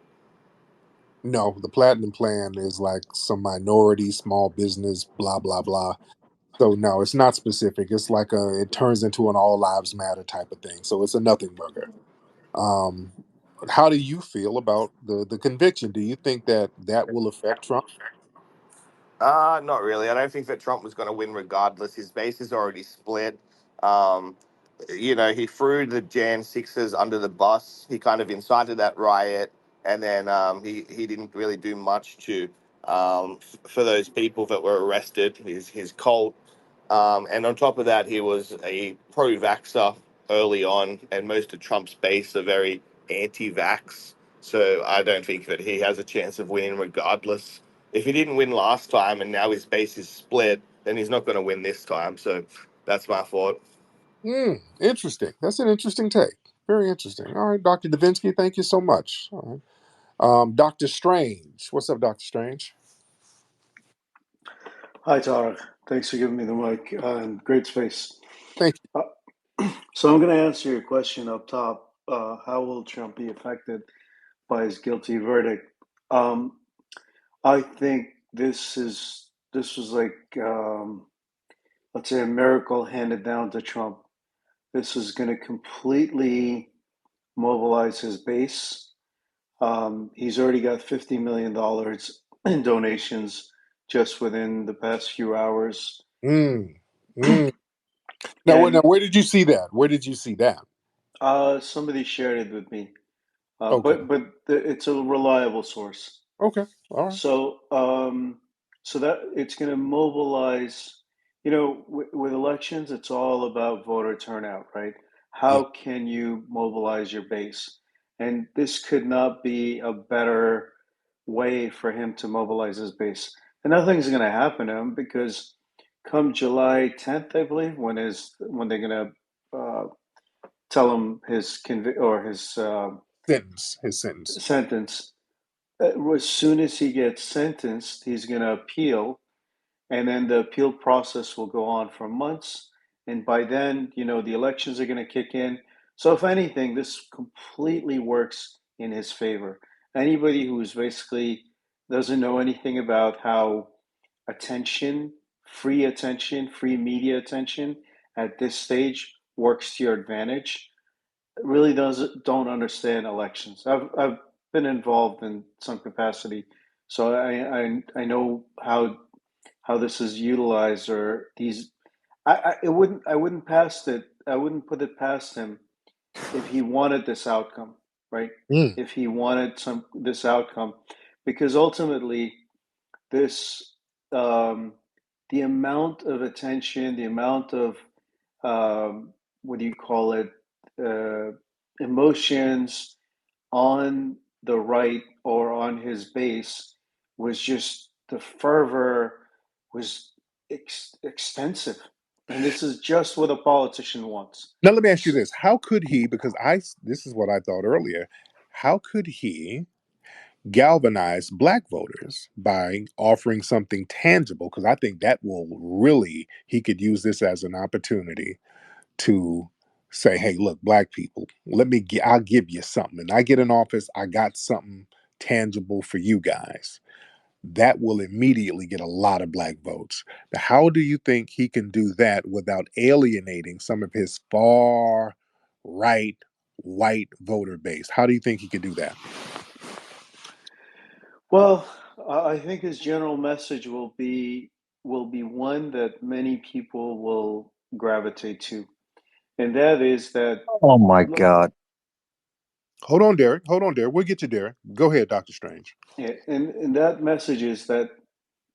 No, the platinum plan is like some minority, small business, blah blah blah. So no, it's not specific. It's like it turns into an all lives matter type of thing. So it's a nothing burger. Um, how do you feel about the conviction? Do you think that that will affect Trump? Not really. I don't think that Trump was going to win regardless. His base is already split. Um, he threw the Jan Sixers under the bus. He kind of incited that riot, and then he didn't really do much for those people that were arrested, his cult. And on top of that, he was a pro-vaxxer early on, and most of Trump's base are very anti-vax. So I don't think that he has a chance of winning regardless. If he didn't win last time and now his base is split, then he's not going to win this time. So that's my thought. Interesting. That's an interesting take. Very interesting. All right, Dr. Davinsky, thank you so much. All right. Dr. Strange. What's up, Dr. Strange? Hi, Tariq. Thanks for giving me the mic and great space. Thank So I'm going to answer your question up top. How will Trump be affected by his guilty verdict? Um, I think this was like let's say a miracle handed down to Trump. This is going to completely mobilize his base. He's already got $50 million in donations just within the past few hours. you. Now, And where did you see that? Where did you see that? somebody shared it with me, Okay. it's a reliable source. Okay. All right. So, so that it's going to mobilize. You know, with elections, it's all about voter turnout, right? Yeah. How can you mobilize your base? And this could not be a better way for him to mobilize his base. And nothing's going to happen to him because come July 10th, I believe, when they're going to tell him his His sentence. sentence. As soon as he gets sentenced, he's going to appeal, and then the appeal process will go on for months. And by then, you know, the elections are going to kick in. So, if anything, this completely works in his favor. Anybody who's basically doesn't know anything about how free media attention at this stage works to your advantage really don't understand elections. I've been involved in some capacity, so I know how this is utilized or these. I wouldn't pass it. I wouldn't put it past him if he wanted this outcome, right? Mm. If he wanted this outcome, because ultimately this the amount of attention, the amount of what do you call it, uh, emotions on the right or on his base was just the fervor was extensive, and this is just what a politician wants. Now let me ask you this: how could he? Because this is what I thought earlier. How could he galvanize black voters by offering something tangible? Because I think that will really he could use this as an opportunity to say, "Hey, look, black people, I'll give you something. And I get in office, I got something tangible for you guys." That will immediately get a lot of black votes. Now, how do you think he can do that without alienating some of his far right white voter base? How do you think he could do that? Well, I think his general message will be one that many people will gravitate to, and that is that Oh my look, God. Hold on, Derek. Hold on, Derek. We'll get you, Derek. Go ahead, Dr. Strange. yeah, and that message is that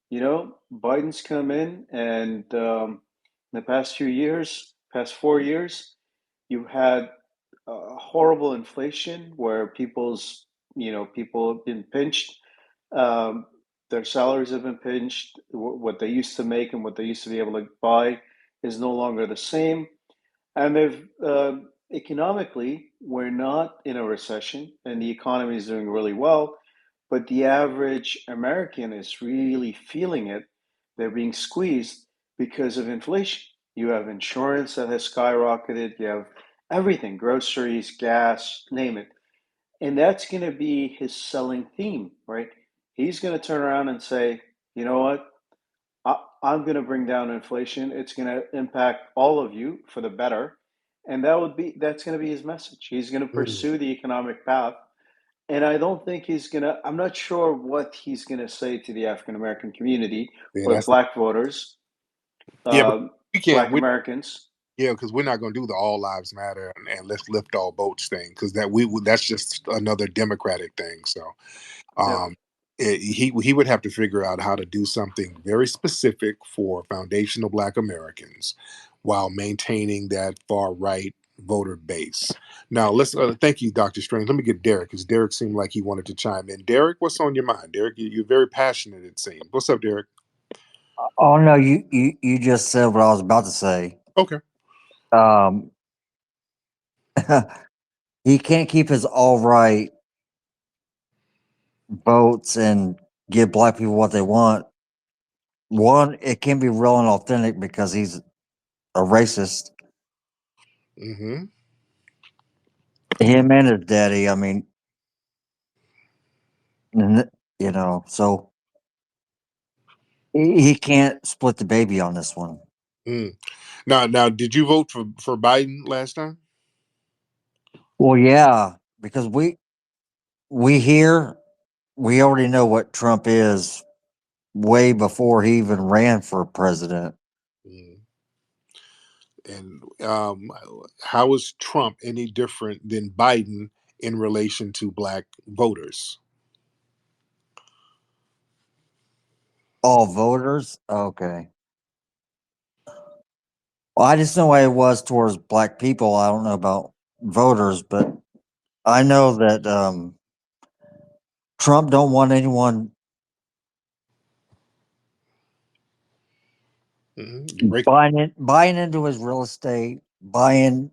you know Biden's come in and in the past few years, past 4 years, you had horrible inflation where people have been pinched. Um, their salaries have been pinched. What they used to make and what they used to be able to buy is no longer the same. And they've economically, we're not in a recession, and the economy is doing really well. But the average American is really feeling it. They're being squeezed because of inflation. You have insurance that has skyrocketed. You have everything, groceries, gas, name it. And that's going to be his selling theme, right? He's going to turn around and say, you know what? I'm going to bring down inflation. It's going to impact all of you for the better. And that's going to be his message. He's going to Mm. pursue the economic path. And I don't think I'm not sure what he's going to say to the African American community Yeah, or that's black voters, yeah, but um, we can't. black Americans. Yeah, because we're not going to do the all lives matter and let's lift all boats thing because that's just another Democratic thing. So, Yeah. um, he would have to figure out how to do something very specific for foundational Black Americans while maintaining that far right voter base. Now, let's thank you, Dr. Strange. Let me get Derek because Derek seemed like he wanted to chime in. Derek, what's on your mind? Derek, you're very passionate, it seems. What's up, Derek? Oh no, you just said what I was about to say. Okay. Um, he can't keep his all right votes and give black people what they want. One, it can be real and authentic because he's a racist. Mm-hmm. Him and his daddy. I mean, so he can't split the baby on this one. Mm. Now, did you vote for Biden last time? Well, yeah, because we hear we already know what Trump is way before he even ran for president. Mm. And how is Trump any different than Biden in relation to Black voters? All voters, okay. Well, I just know what it was towards black people. I don't know about voters, but I know that Trump don't want anyone Mm-hmm. buying into his real estate, buying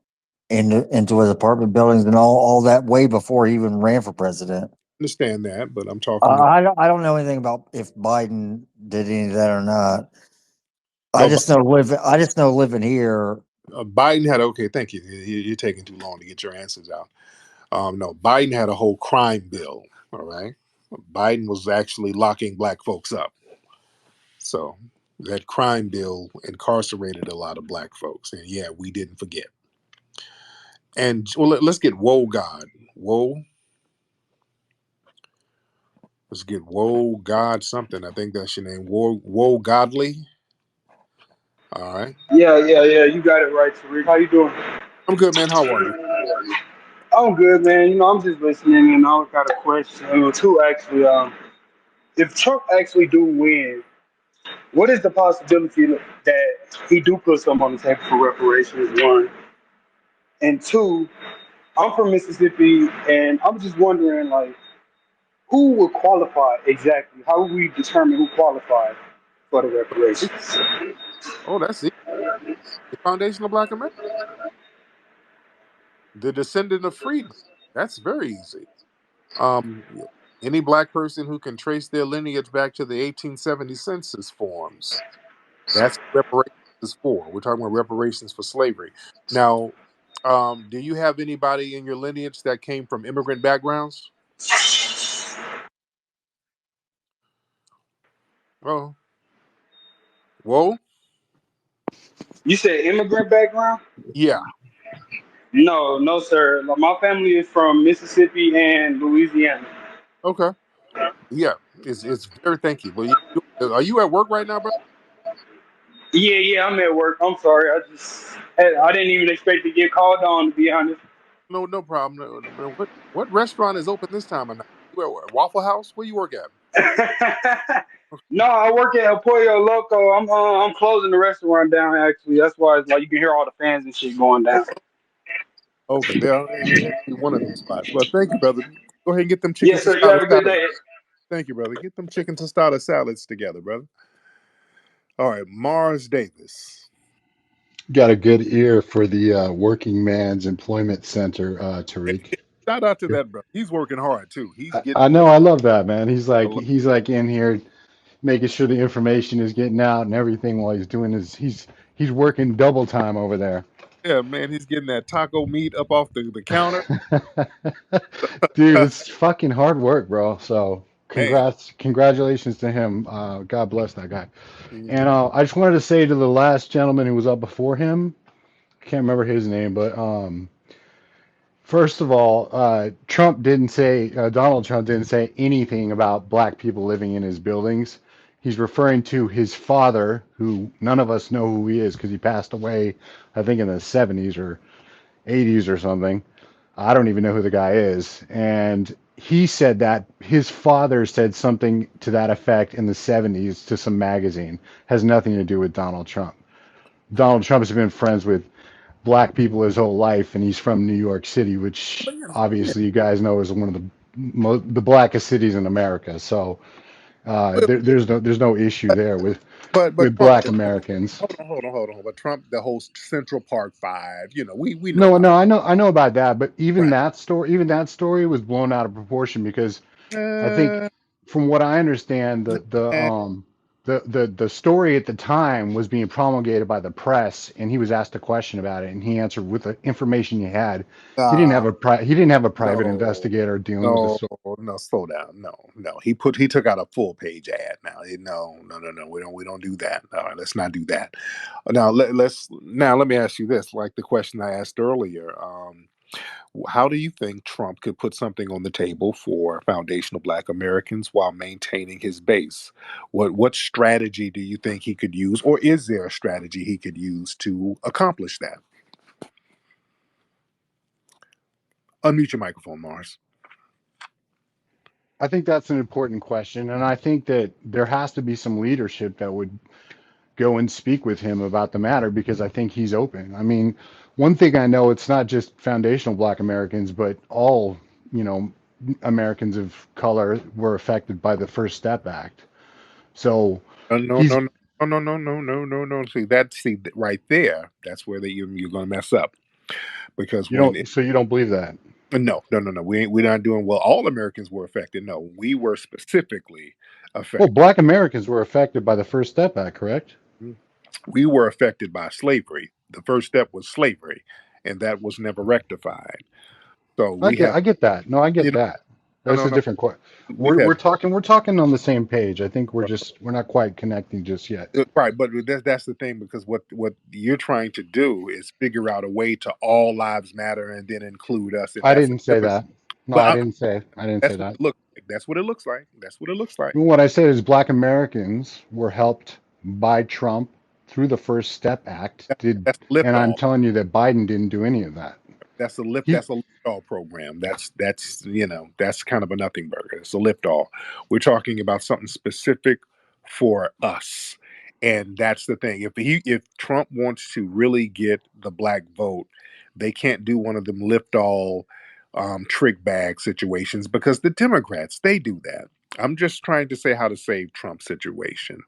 into his apartment buildings and all that way before he even ran for president. Understand that, but I'm talking. I don't know anything about if Biden did any of that or not. No, I just know living here. Biden had okay. Thank you. You're taking too long to get your answers out. No, Biden had a whole crime bill. All right, Biden was actually locking Black folks up. So that crime bill incarcerated a lot of Black folks, and yeah, we didn't forget. And well, let's get Woe God. Woe. Let's get Woe God something. I think that's your name. Woe Godly. All right. Yeah. You got it right, Tariq. How you doing? I'm good, man. How are you? I'm good, man. I'm just listening, and I got a question, two actually. If Trump actually do win, what is the possibility that he do put some on the table for reparations? One and two. I'm from Mississippi, and I'm just wondering, like, who would qualify exactly? How would we determine who qualifies for the reparations? Oh, that's it. The foundation of Black America. The descendant of freedmen. That's very easy. Um, any Black person who can trace their lineage back to the 1870 census forms. That's what reparations is for. We're talking about reparations for slavery. Now, do you have anybody in your lineage that came from immigrant backgrounds? Oh, whoa, You said immigrant background? yeah, No, no, sir. My family is from Mississippi and Louisiana. okay, yeah. It's very thank you. Well, are you at work right now, bro? Yeah, I'm at work. I'm sorry. I didn't even expect to get called on, to be honest. No, no problem. What restaurant is open this time of night? You at Waffle House? Where you work at? No, I work at El Pollo Loco. I'm closing the restaurant down. Actually, that's why it's like you can hear all the fans and shit going down. Okay, it had to be one of them spots. Well, thank you, brother. Go ahead and get them chicken Yes, sir. You tostada have a good salads. day. Thank you, brother. Get them chicken tostada salads together, brother. All right, Mars Davis. Got a good ear for the Working Man's Employment Center, Tariq. Shout out to that brother. He's working hard too. He's getting I know, I love that, man. a lot. He's like in here making sure the information is getting out and everything while he's doing his he's working double time over there. Yeah, man. He's getting that taco meat up off the counter. Dude, it's fucking hard work, bro. So Man. congratulations to him. God bless that guy. And Mhm. I just wanted to say to the last gentleman who was up before him, I can't remember his name, but first of all, Donald Trump didn't say anything about black people living in his buildings. He's referring to his father, who none of us know who he is because he passed away, I think, in the 70s or 80s or something. I don't even know who the guy is. And he said that his father said something to that effect in the 70s to some magazine. Has nothing to do with Donald Trump. Donald Trump has been friends with black people his whole life, and he's from New York City, which But yeah, obviously you guys know is one of the blackest cities in America. So but there's no issue there with Trump. black Americans. Hold on. But Trump, the whole Central Park Five, we know No, about no, I know about that, but right. even that story was blown out of proportion because I think, Uh, from what I understand, uh, the story at the time was being promulgated by the press, and he was asked a question about it, and he answered with the information he had. uh, He didn't have a private no, investigator dealing with the no, story. no. Slow down. No. He took out a full page ad. Now, no. We don't do that. All right, let's not do that. Now let me ask you this, like the question I asked earlier. How do you think Trump could put something on the table for foundational Black Americans while maintaining his base? What strategy do you think he could use, or is there a strategy he could use to accomplish that? Unmute your microphone, Mars. I think that's an important question, and I think that there has to be some leadership that would go and speak with him about the matter because I think he's open. I mean, one thing I know, it's not just foundational Black Americans, but all, you know, Americans of color were affected by the First Step Act. So No, he's, no, no. See right there. That's where you're going to mess up because you don't believe that. no. We're not doing well. All Americans were affected. No, we were specifically Well, affected. Black Americans were affected by the First Step Act, correct? We were affected by slavery. The first step was slavery, and that was never rectified. So we have, I get that. No, I you get know, that. That's no, a no. different question. We've had We're talking on the same page. I think we're not quite connecting just yet. right, but that's the thing because what you're trying to do is figure out a way to all lives matter and then include us, and I that's a didn't say different. that. No, But I didn't say that's what that. it looks like. That's what it looks like. That's what it looks like. What I said is Black Americans were helped by Trump through the First Step Act. That's a lift And I'm off. telling you that Biden didn't do any of that. That's a lift. He That's a lift all program. That's kind of a nothing burger. It's a lift all. We're talking about something specific for us, and that's the thing. If Trump wants to really get the black vote, they can't do one of them lift all trick bag situations because the Democrats they do that. I'm just trying to say how to save Trump's situation.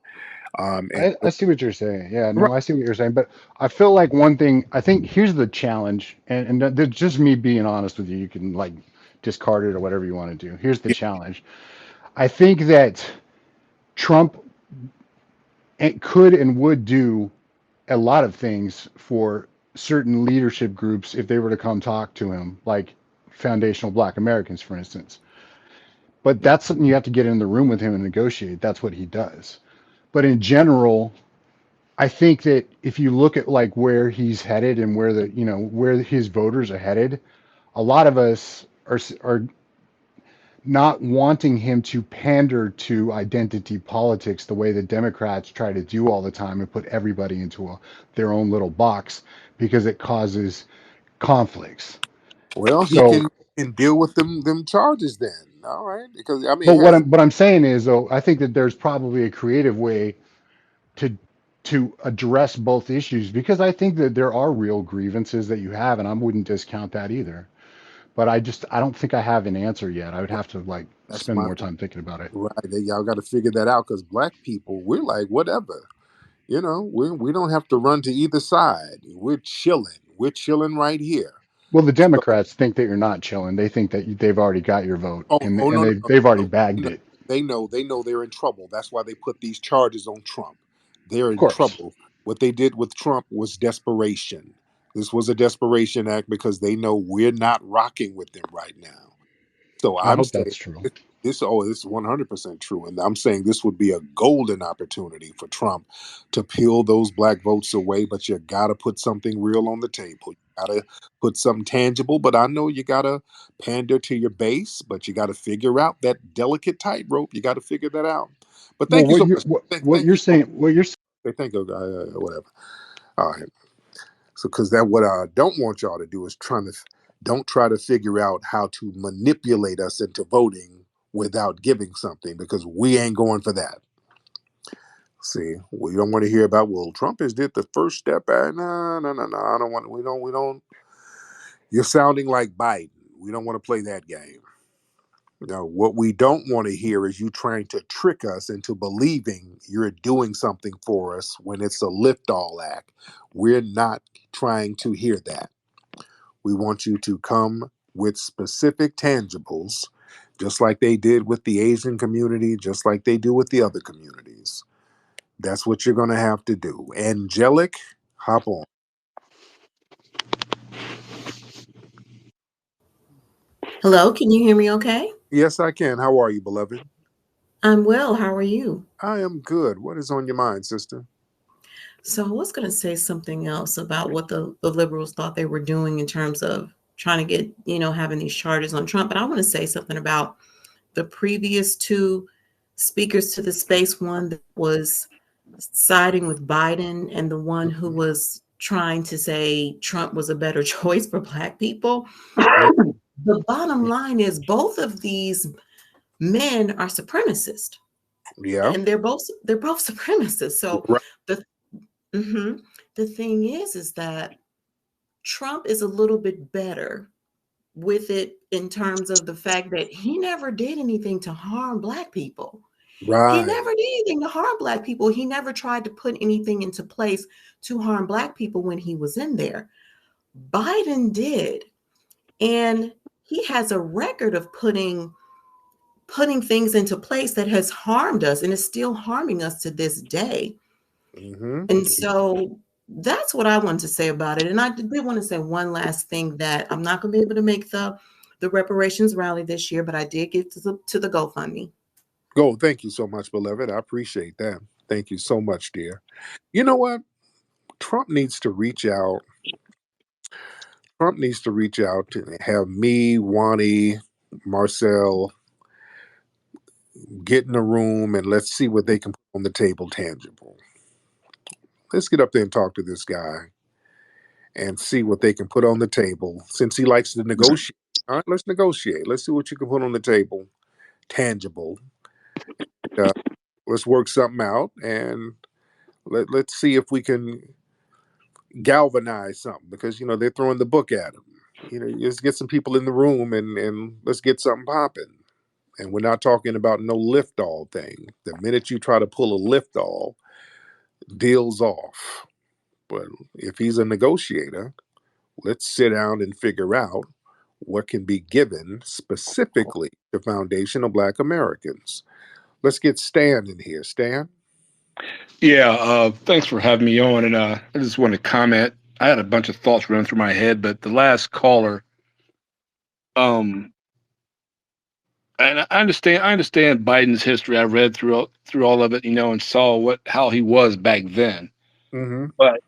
And I see what you're saying. Yeah, right, no, I see what you're saying. But I feel like one thing, I think here's the challenge, and that's just me being honest with you. You can like discard it or whatever you want to do. Here's the yeah, challenge. I think that Trump could and would do a lot of things for certain leadership groups if they were to come talk to him, like foundational Black Americans, for instance. But that's something you have to get in the room with him and negotiate. That's what he does. But in general, I think that if you look at like where he's headed and where where his voters are headed, a lot of us are not wanting him to pander to identity politics the way the Democrats try to do all the time and put everybody into their own little box because it causes conflicts. well, he So, can deal with them charges then. All right, because I but mean, hey, what I'm saying is though, I think that there's probably a creative way to address both issues because I think that there are real grievances that you have, and I wouldn't discount that either. But I don't think I have an answer yet. I would have to like that's spend my more time thinking about it. right. Y'all got to figure that out because black people, we're like whatever. We don't have to run to either side. We're chilling. We're chilling right here. Well, the So, Democrats think that you're not chilling. They think that they've already got your vote, oh and no, they've already no. bagged No. it. They know they're in trouble. That's why they put these charges on Trump. They're Of in course, trouble. What they did with Trump was desperation. This was a desperation act because they know we're not rocking with them right now. So I I'm hope saying that's true. this is 100% true, and I'm saying this would be a golden opportunity for Trump to peel those black votes away. But you got to put something real on the table. You got to put something tangible. But I know you got to pander to your base, but you got to figure out that delicate tightrope. You got to figure that out. But Well, thank you so much. what Thank you're you so much. saying, what you're Thank you, whatever. All right. So, because that what I don't want y'all to do is trying to Don't try to figure out how to manipulate us into voting without giving something, because we ain't going for that. See, we don't want to hear about, well, Trump has did the first step. No, no, no, no. I don't want. We don't. You're sounding like Biden. We don't want to play that game. Now, what we don't want to hear is you trying to trick us into believing you're doing something for us when it's a lift all act. We're not trying to hear that. We want you to come with specific tangibles, just like they did with the Asian community, just like they do with the other communities. That's what you're going to have to do. Angelic, hop on. Hello, can you hear me okay? Yes, I can. How are you, beloved? I'm well. How are you? I am good. What is on your mind, sister? So I was going to say something else about what the liberals thought they were doing in terms of trying to get, having these charges on Trump. But I want to say something about the previous two speakers to the space, one that was siding with Biden and the one who was trying to say Trump was a better choice for Black people. The bottom line is both of these men are supremacists. Yeah. And they're both supremacists. So Right. the the thing is that Trump is a little bit better with it in terms of the fact that he never did anything to harm Black people. He Right. never did anything to harm Black people. He never tried to put anything into place to harm Black people when he was in there. Biden did. And he has a record of putting things into place that has harmed us and is still harming us to this day. Mm-hmm. And so that's what I wanted to say about it. And I did want to say one last thing, that I'm not going to be able to make the reparations rally this year, but I did give to the GoFundMe. Go. Thank you so much, beloved. I appreciate that. Thank you so much, dear. You know what? Trump needs to reach out. Trump needs to reach out to have me, Wani, Marcel get in a room and let's see what they can put on the table tangible. Let's get up there and talk to this guy and see what they can put on the table. Since he likes to negotiate, all right, let's negotiate. Let's see what you can put on the table, tangible. Uh, let's work something out and let's see if we can galvanize something, because they're throwing the book at him. Just get some people in the room and let's get something popping. And we're not talking about no lift all thing. The minute you try to pull a lift all, deals off. But if he's a negotiator, let's sit down and figure out what can be given specifically to foundational Black Americans. Let's get Stan in here. Stan? Yeah, thanks for having me on. And I just wanted to comment. I had a bunch of thoughts running through my head, but the last caller, um, and I understand Biden's history. I read through all of it, and saw how he was back then. Mm-hmm. But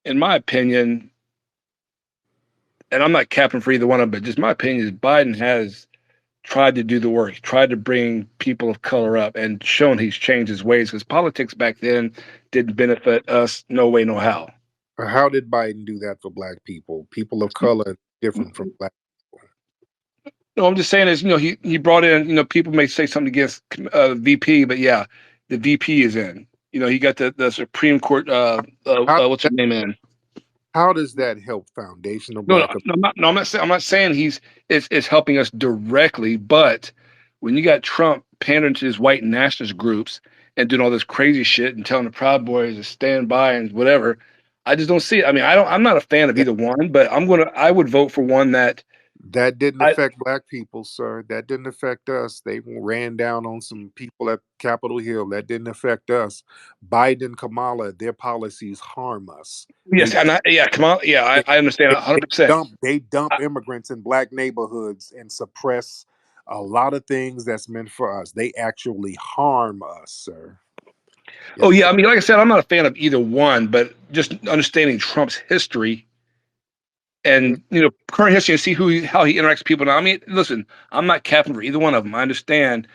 in my opinion, and I'm not capping for either one of them, but just my opinion is Biden has tried to do the work, tried to bring people of color up, and shown he's changed his ways. Because politics back then didn't benefit us no way, no how. How did Biden do that for Black people? People of color different from Black people. No, I'm just saying is, he brought in, people may say something against VP, but yeah, the VP is in. He got the Supreme Court, How, what's her name in? how does that help foundational No, no, Black? no, I'm not saying it's helping us directly, but when you got Trump pandering to his white nationalist groups and doing all this crazy shit and telling the Proud Boys to stand by and whatever, I just don't see it. I mean, I'm not a fan of either one, but I would vote for one that That didn't I, affect Black people, sir. That didn't affect us. They ran down on some people at Capitol Hill. That didn't affect us. Biden, Kamala, their policies harm us. yes, and yeah, come on, yeah, They, I understand they, 100%. they dump immigrants in Black neighborhoods and suppress a lot of things that's meant for us. They actually harm us, sir. You Oh yeah, understand? I mean, like I said, I'm not a fan of either one, but just understanding Trump's history Mhm. and current history and see how he interacts with people now. I mean, listen, I'm not capping for either one of them. I understand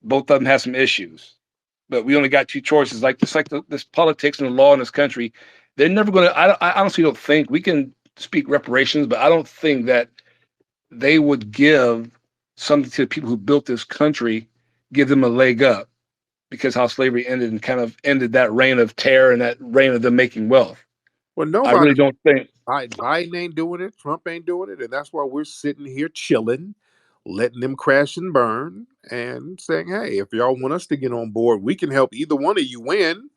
both of them have some issues, but we only got two choices. Like this politics and the law in this country, they're never going to. I honestly don't think we can speak reparations, but I don't think that they would give something to the people who built this country, give them a leg up because how slavery ended and kind of ended that reign of terror and that reign of them making wealth. Well, I nobody. really don't think. Biden ain't doing it. Trump ain't doing it, and that's why we're sitting here chilling, letting them crash and burn, and saying, "Hey, if y'all want us to get on board, we can help either one of you win.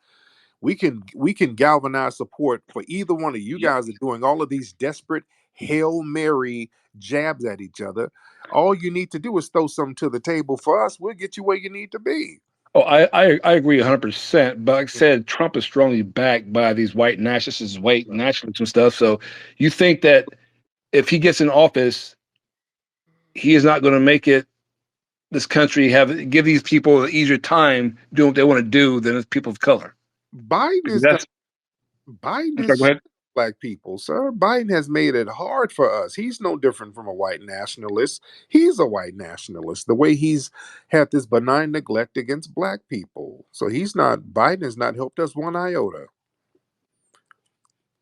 We can galvanize support for either one of you Yep. guys are doing all of these desperate hail mary jabs at each other. All you need to do is throw something to the table for us. We'll get you where you need to be." Oh, I agree 100%. But like I said, Trump is strongly backed by these white nationalists, white Right. nationalists and stuff. So you think that if he gets in office, he is not going to make it this country have give these people an easier time doing what they want to do than as people of color. Biden Because is the that's Biden I'm is sorry, go shit ahead. black people, sir. Biden has made it hard for us. He's no different from a white nationalist. He's a white nationalist. The way he's had this benign neglect against black people. So Biden has not helped us one iota.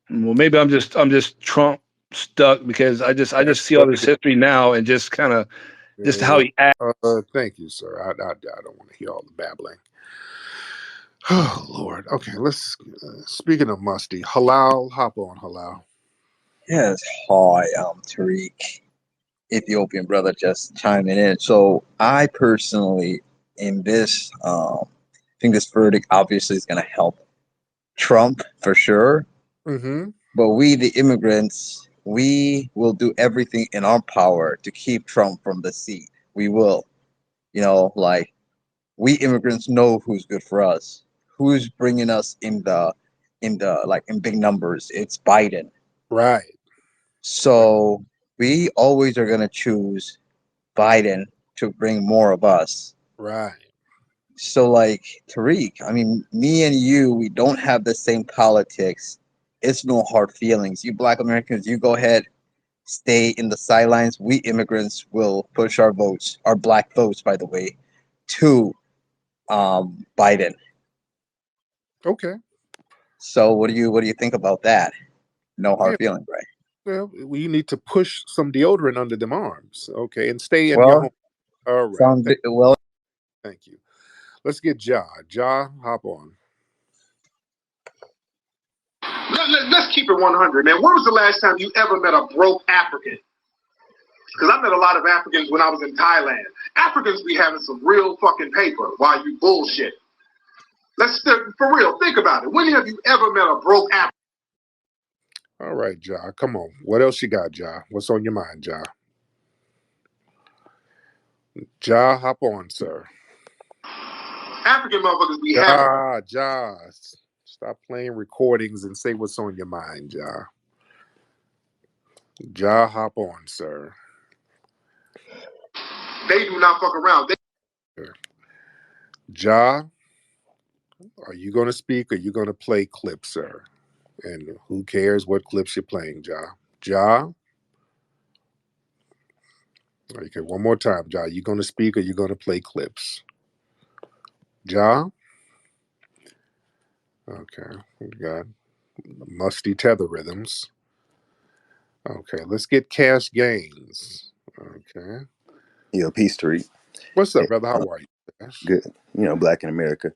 Well, maybe I'm just Trump stuck because I just That's see all what this it history now and just kind of just how is. he acts. Thank you, sir. I don't want to hear all the babbling. Oh, Lord. Okay, let's. Speaking of musty, Halal, hop on, Halal. Yes, hi, Tariq, Ethiopian brother, just chiming in. So I personally, in this, think this verdict obviously is going to help Trump for sure. Mm-hmm. But we, the immigrants, we will do everything in our power to keep Trump from the seat. We will, like we immigrants know who's good for us, who's bringing us in big numbers. It's Biden. Right. Right. So we always are going to choose Biden to bring more of us. Right. So, like Tariq, I mean, me and you, we don't have the same politics. It's no hard feelings. You Black Americans, you go ahead, stay in the sidelines. We immigrants will push our votes, our Black votes, by the way, to Biden. Okay. So, what do you think about that? No hard Yeah. feelings, right? Well, we need to push some deodorant under them arms, okay, and stay in your home. Well, All right. sound well. Thank you. Let's get Ja. Ja, hop on. Let's keep it 100, man. When was the last time you ever met a broke African? Because I met a lot of Africans when I was in Thailand. Africans be having some real fucking paper while you bullshit. For real, think about it. When have you ever met a broke African? All right, Ja. Come on. What else you got, Ja? What's on your mind, Ja? Ja, hop on, sir. African motherfuckers be having. Ja. Stop playing recordings and say what's on your mind, Ja. Ja, hop on, sir. They do not fuck around. Ja, are you going to speak or are you going to play clips, sir? And who cares what clips you're playing, Ja? Ja? Okay, one more time, Ja. You going to speak or you going to play clips? Ja? Okay, we got musty tether rhythms. Okay, let's get cash gains. Okay. Yo, peace, Tariq. What's up, Hey, brother? How are you, Cash? good. Black in America.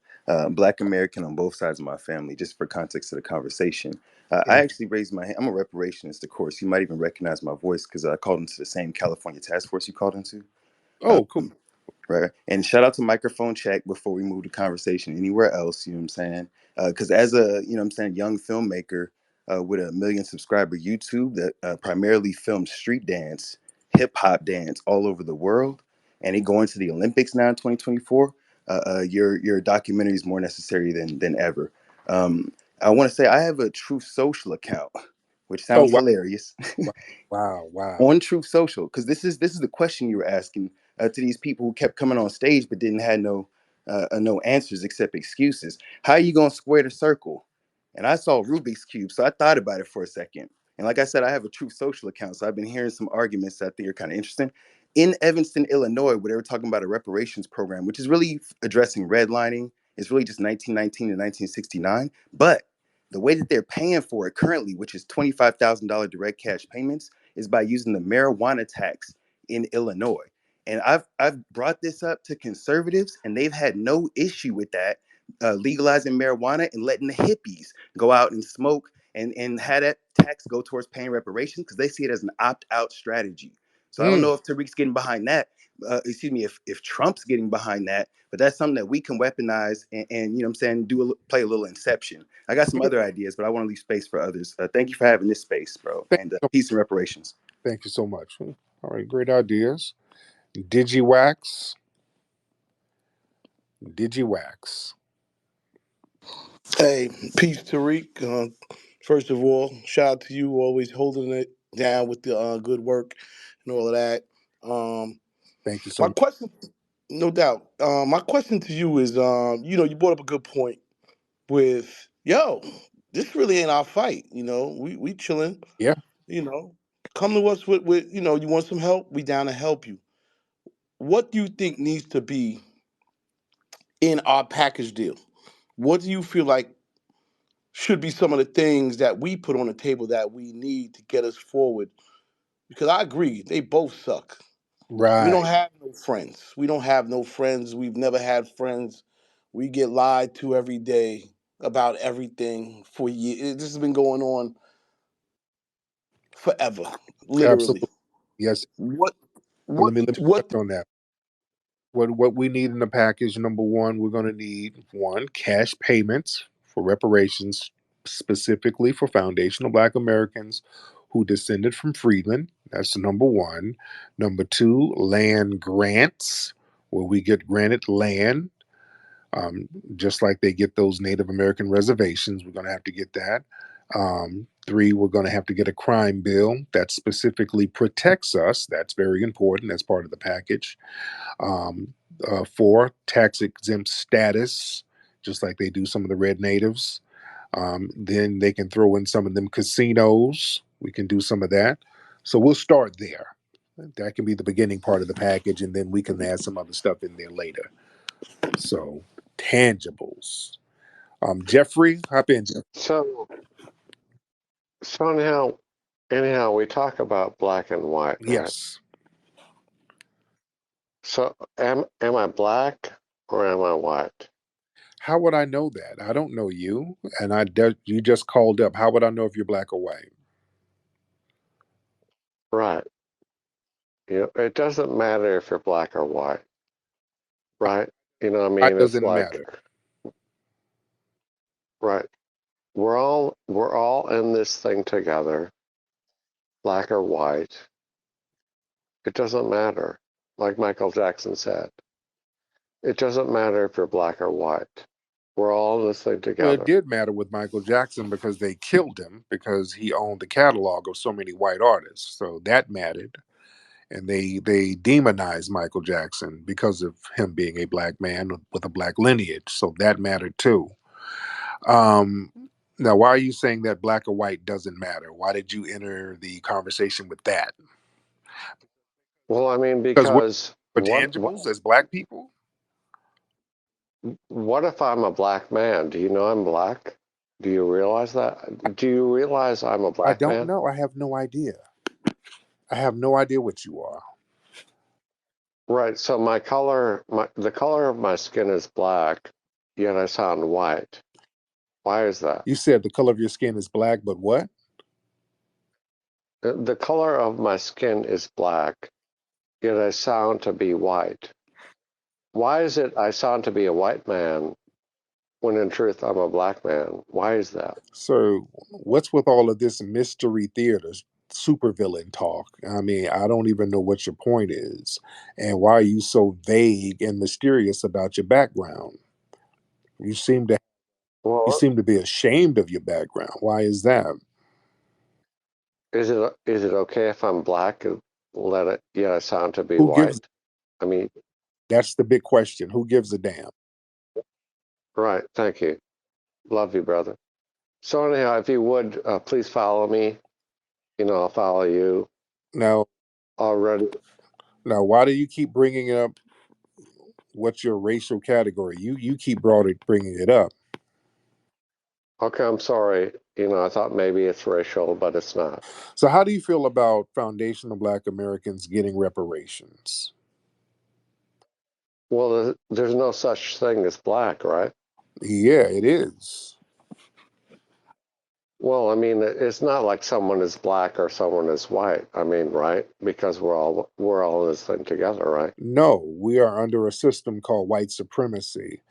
Black American on both sides of my family, just for context of the conversation. I Mm. actually raised my hand. I'm a reparationist, of course. You might even recognize my voice because I called into the same California task force you called into. Oh, cool. Right. And shout out to microphone check before we move the conversation anywhere else, you know what I'm saying? Because as a, young filmmaker with a 1 million subscriber YouTube that primarily films street dance, hip hop dance all over the world, and it going to the Olympics now in 2024, your documentary is more necessary than ever. I want to say I have a Truth Social account, which Oh, sounds wow. hilarious. Wow. Wow. On Truth Social, because this is the question you were asking to these people who kept coming on stage but didn't have no answers except excuses. How are you gonna square the circle? And I saw Rubik's cube, so I thought about it for a second. And like I said, I have a Truth Social account, so I've been hearing some arguments that I think are kind of interesting. In Evanston, Illinois, where they were talking about a reparations program, which is really addressing redlining, it's really just 1919 to 1969, but The way that they're paying for it currently, which is $25,000 direct cash payments, is by using the marijuana tax in Illinois. And I've brought this up to conservatives, and they've had no issue with that, legalizing marijuana and letting the hippies go out and smoke and have that tax go towards paying reparations because they see it as an opt-out strategy. So I don't Mm. know if Tariq's getting behind that. Excuse me, if Trump's getting behind that, but that's something that we can weaponize and you know what I'm saying, play a little inception. I got some Okay. other ideas, but I want to leave space for others. Thank you for having this space, bro, Thank and you, peace and reparations. thank you so much. All right, great ideas. Digiwax, Digiwax. Hey, peace, Tariq. First of all, shout out to you, always holding it down with the good work and all of that. Um, Thank you so my much. question, no doubt. My question to you is, you brought up a good point with, yo, this really ain't our fight. We chilling. Yeah, You know, come to us with you want some help, we down to help you. What do you think needs to be in our package deal? What do you feel like should be some of the things that we put on the table that we need to get us forward? Because I agree, they both suck. We don't right. have no friends. We don't have no friends. We've never had friends. We get lied to every day about everything for years. This has been going on forever, literally. Absolutely. Yes. What Well, what let me touch what on that. What we need in the package, number one, we're going to need one, cash payments for reparations, specifically for foundational Black Americans who descended from freedmen. That's number one. Number two, land grants, where we get granted land, just like they get those Native American reservations. We're going to have to get that. Three, we're going to have to get a crime bill that specifically protects us. That's very important. That's part of the package. Um, Four, tax exempt status, just like they do some of the red natives. Then they can throw in some of them casinos. We can do some of that. So we'll start there. That can be the beginning part of the package, and then we can add some other stuff in there later. So, tangibles. Jeffrey, hop in, Jeff. So, so anyhow, we talk about black and white, right? Yes. So, am I black or am I white? How would I know that? I don't know you, and you just called up. How would I know if you're black or white? Right. It doesn't matter if you're black or white, right? You know what I Why mean? does It's it like, matter? right. We're all in this thing together, black or white. It doesn't matter. Like Michael Jackson said, it doesn't matter if you're black or white. We're all in this thing Well, it together. did matter with Michael Jackson because they killed him because he owned the catalog of so many white artists. So that mattered. And they demonized Michael Jackson because of him being a black man with a black lineage. So that mattered too. Um, Now, why are you saying that black or white doesn't matter? Why did you enter the conversation with that? Well, I mean, Because we're because for tangibles as black people? what if I'm a black man? Do you know I'm black? Do you realize that? Do you realize I'm a I black don't man? know. I have no idea. I have no idea what you are. Right. So the color of my skin is black, yet I sound white. Why is that? You said the color of your skin is black, but what? The color of my skin is black, yet I sound to be white. Why is it I sound to be a white man when in truth I'm a black man? Why is that? So, what's with all of this mystery theater, supervillain talk? I mean, I don't even know what your point is, and why are you so vague and mysterious about your background? You seem to you Well, seem to be ashamed of your background. Why is that? is it okay if I'm black and let it yet I sound to be Who gives? white? I mean, That's the big question. Who gives a damn? right. Thank you. Love you, brother. So anyhow, if you would please follow me. I'll follow you Now, already. why do you keep bringing up what's your racial category? You keep bringing it up. Okay, I'm sorry. I thought maybe it's racial, but it's not. So, how do you feel about foundational Black Americans getting reparations? Well, there's no such thing as black, right? Yeah, it is. Well, I mean, it's not like someone is black or someone is white. I mean, right? Because we're all in this thing together, right? No, we are under a system called white supremacy,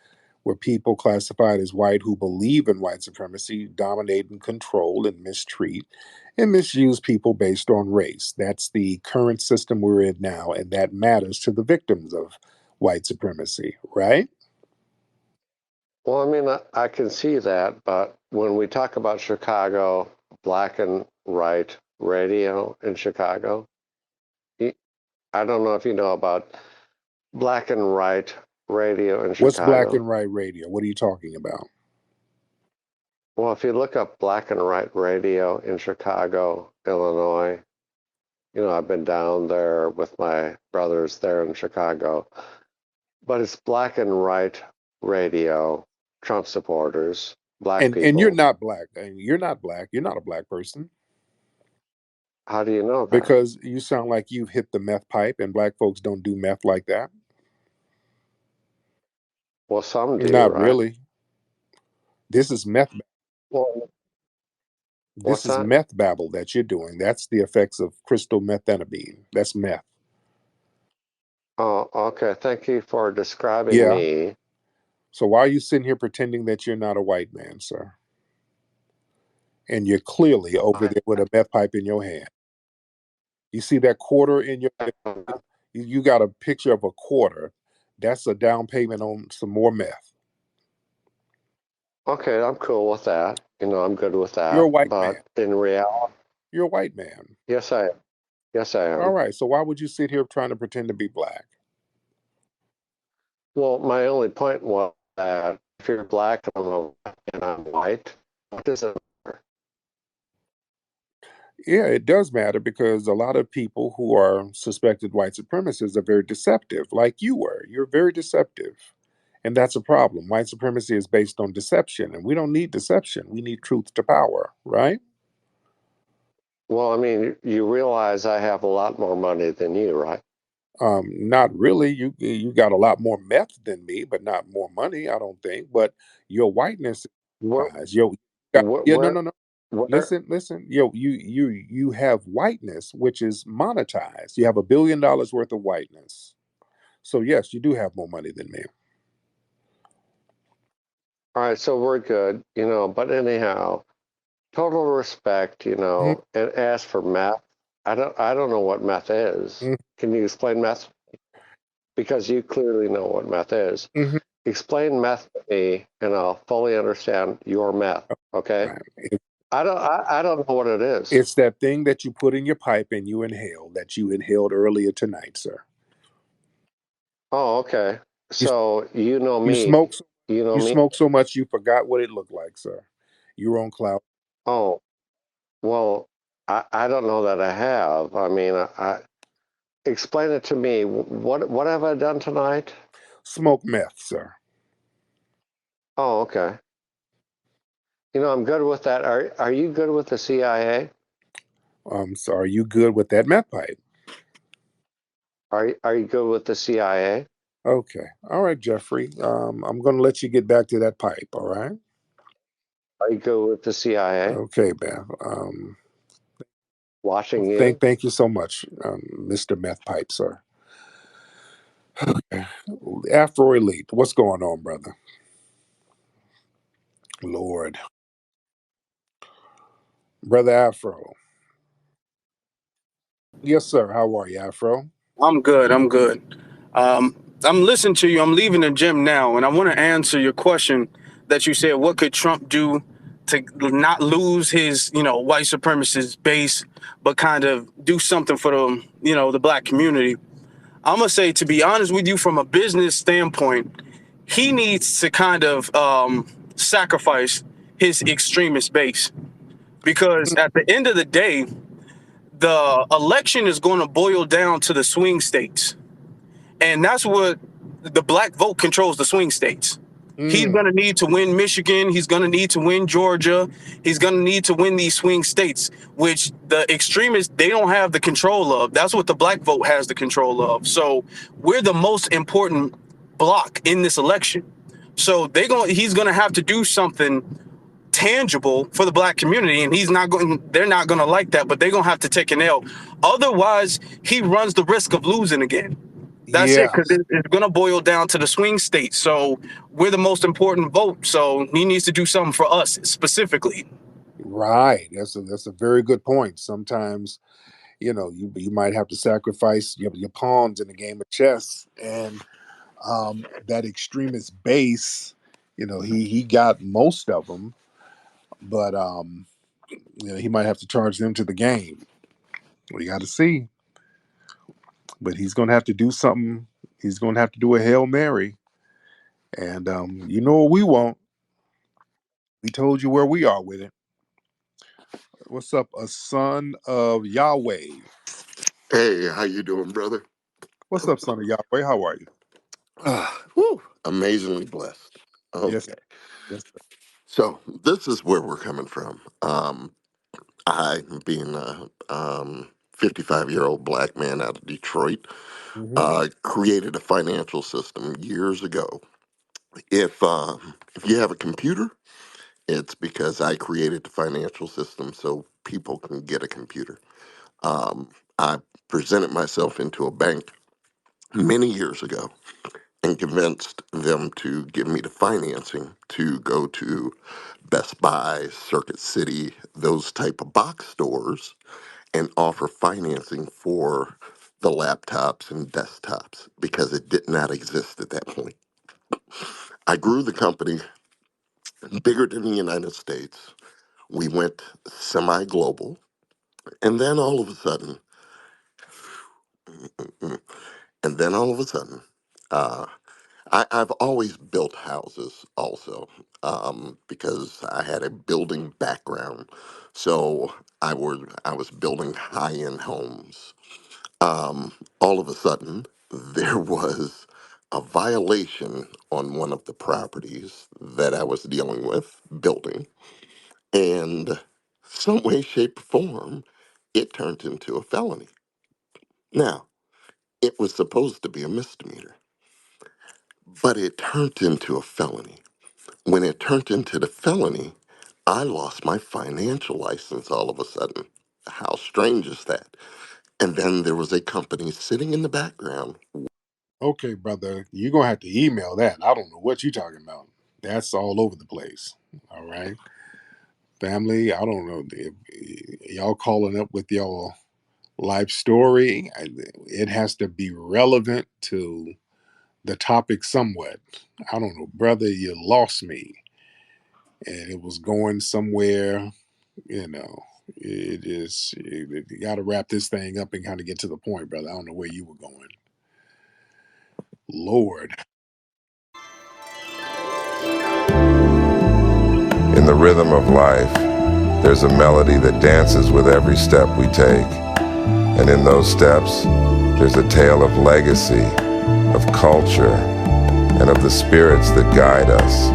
where people classified as white who believe in white supremacy dominate and control and mistreat and misuse people based on race. That's the current system we're in now, and that matters to the victims of white supremacy, right? Well, I mean, I can see that, but when we talk about Chicago, black and white radio in Chicago, I don't know if you know about black and white radio in What's black Chicago. and white radio? What are you talking about? Well, if you look up black and white radio in Chicago, Illinois, I've been down there with my brothers there in Chicago, but it's black and white radio, Trump supporters, black And you're people. not black. And you're not black. You're not a black person How do you know that? because you sound like you've hit the meth pipe, and black folks don't do meth like that. Well, some do, Not right? really. This is meth. Well, This what's is that? meth babble that you're doing. That's the effects of crystal methamphetamine. That's meth. Oh, okay. Thank you for describing Yeah. me. So why are you sitting here pretending that you're not a white man, sir? And you're clearly over I, there with a meth pipe in your hand. You see that quarter in your? You got a picture of a quarter. That's a down payment on some more meth. okay, I'm cool with that. I'm good with You're a that. white man. But in reality, You're a white man. yes, yes, I All am. right. So why would you sit here trying to pretend to be black? Well, my only point was that if you're black and I'm white, what does it matter? Yeah, it does matter because a lot of people who are suspected white supremacists are very deceptive, like you were. You're very deceptive. And that's a problem. White supremacy is based on deception, and we don't need deception. We need truth to power, right? Well, I mean, you realize I have a lot more money than you, right? Not really. You got a lot more meth than me, but not more money, I don't think. But your whiteness is Where, monetized. Yo, where, yeah, no, where, no, no. where Listen. Yo, you have whiteness, which is monetized. You have $1 billion worth of whiteness. So yes, you do have more money than me. all right, so we're good, but anyhow, total respect, Mhm, and as for meth, I don't know what meth is. mhm, Can you explain meth? Because you clearly know what meth is. mhm. Explain meth to me, and I'll fully understand your meth. Okay? Right. I don't know what it is. It's that thing that you put in your pipe and you inhale that you inhaled earlier tonight, sir. Oh, okay. You So you know you me. smoke You know you me. smoke so much you forgot what it looked like, sir. You were on cloud. Oh, well, I don't know that I have. I mean, I explain it to me. What have I done tonight? Smoke meth, sir. Oh, okay. I'm good with that. Are you good with the CIA? So are you good with that meth pipe? Are you good with the CIA? Okay. All right, Jeffrey. I'm gonna let you get back to that pipe, all right? Are you good with the CIA Okay, man. watching Thank you? thank you so much, Mr. Meth Pipe, sir. Afro Elite, what's going on, brother? Lord. Brother Afro. Yes, sir. How are you, Afro? I'm good. I'm good. Um, I'm listening to you. I'm leaving the gym now, and I want to answer your question that you said. What could Trump do to not lose his, white supremacist base, but kind of do something for the black community? I'm gonna say, to be honest with you, from a business standpoint, he needs to kind of sacrifice his extremist base because at the end of the day, the election is going to boil down to the swing states. And that's what the black vote controls, the swing states. He's Mm. going to need to win Michigan. He's going to need to win Georgia. He's going to need to win these swing states, which the extremists, they don't have the control of. That's what the black vote has the control of. So we're the most important block in this election. So he's going to have to do something tangible for the black community, and they're not going to like that, but they're going to have to take an L. Otherwise, he runs the risk of losing again. That's it, Yeah, because it's going to boil down to the swing states. So we're the most important vote. So he needs to do something for us specifically. right. That's a very good point. Sometimes, you might have to sacrifice your pawns in a game of chess, and that extremist base, he got most of them, but he might have to charge them to the game. We got to see, but he's going to have to do something. He's going to have to do a Hail Mary, and you know what we want. We told you where we are with it. What's up, a son of Yahweh? Hey, how you doing, brother? What's up, son of Yahweh? How are you? Whew, amazingly blessed. Yes, Okay, yes, sir. so this is where we're coming from. I, being a 55-year-old black man out of Detroit, Hmm. created a financial system years ago. If you have a computer, it's because I created the financial system so people can get a computer. I presented myself into a bank many years ago and convinced them to give me the financing to go to Best Buy, Circuit City, those type of box stores, and offer financing for the laptops and desktops because it did not exist at that point. I grew the company bigger than the United States. We went semi-global, and then all of a sudden, and then all of a sudden, uh, I've always built houses also because I had a building background. So I was building high end homes. All of a sudden, there was a violation on one of the properties that I was dealing with building, and some way, shape, or form, it turned into a felony. Now, it was supposed to be a misdemeanor, but it turned into a felony. When it turned into the felony, I lost my financial license all of a sudden. How strange is that? And then there was a company sitting in the background. Okay, brother, you're gonna have to email that. I don't know what you're talking about. That's all over the place. All right, family. I don't know if y'all calling up with y'all life story. It has to be relevant to the topic somewhat. I don't know, brother. You lost me, and it was going somewhere. You know, you got to wrap this thing up and kind of get to the point, brother. I don't know where you were going. Lord. In the rhythm of life, there's a melody that dances with every step we take. And in those steps, there's a tale of legacy, of culture, and of the spirits that guide us.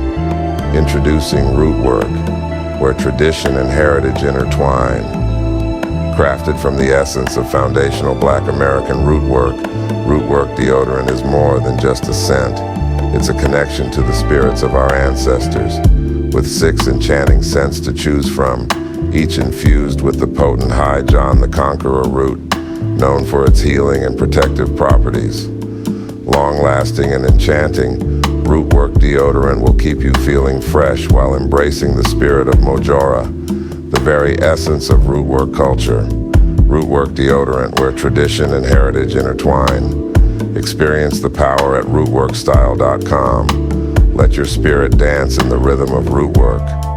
Introducing Rootwork, where tradition and heritage intertwine. Crafted from the essence of foundational Black American rootwork, Rootwork deodorant is more than just a scent. It's a connection to the spirits of our ancestors, with 6 enchanting scents to choose from, each infused with the potent High John the Conqueror root, known for its healing and protective properties. Long-lasting and enchanting, Rootwork deodorant will keep you feeling fresh while embracing the spirit of Mojora, the very essence of Rootwork culture. Rootwork deodorant, where tradition and heritage intertwine. Experience the power at rootworkstyle.com. Let your spirit dance in the rhythm of Rootwork.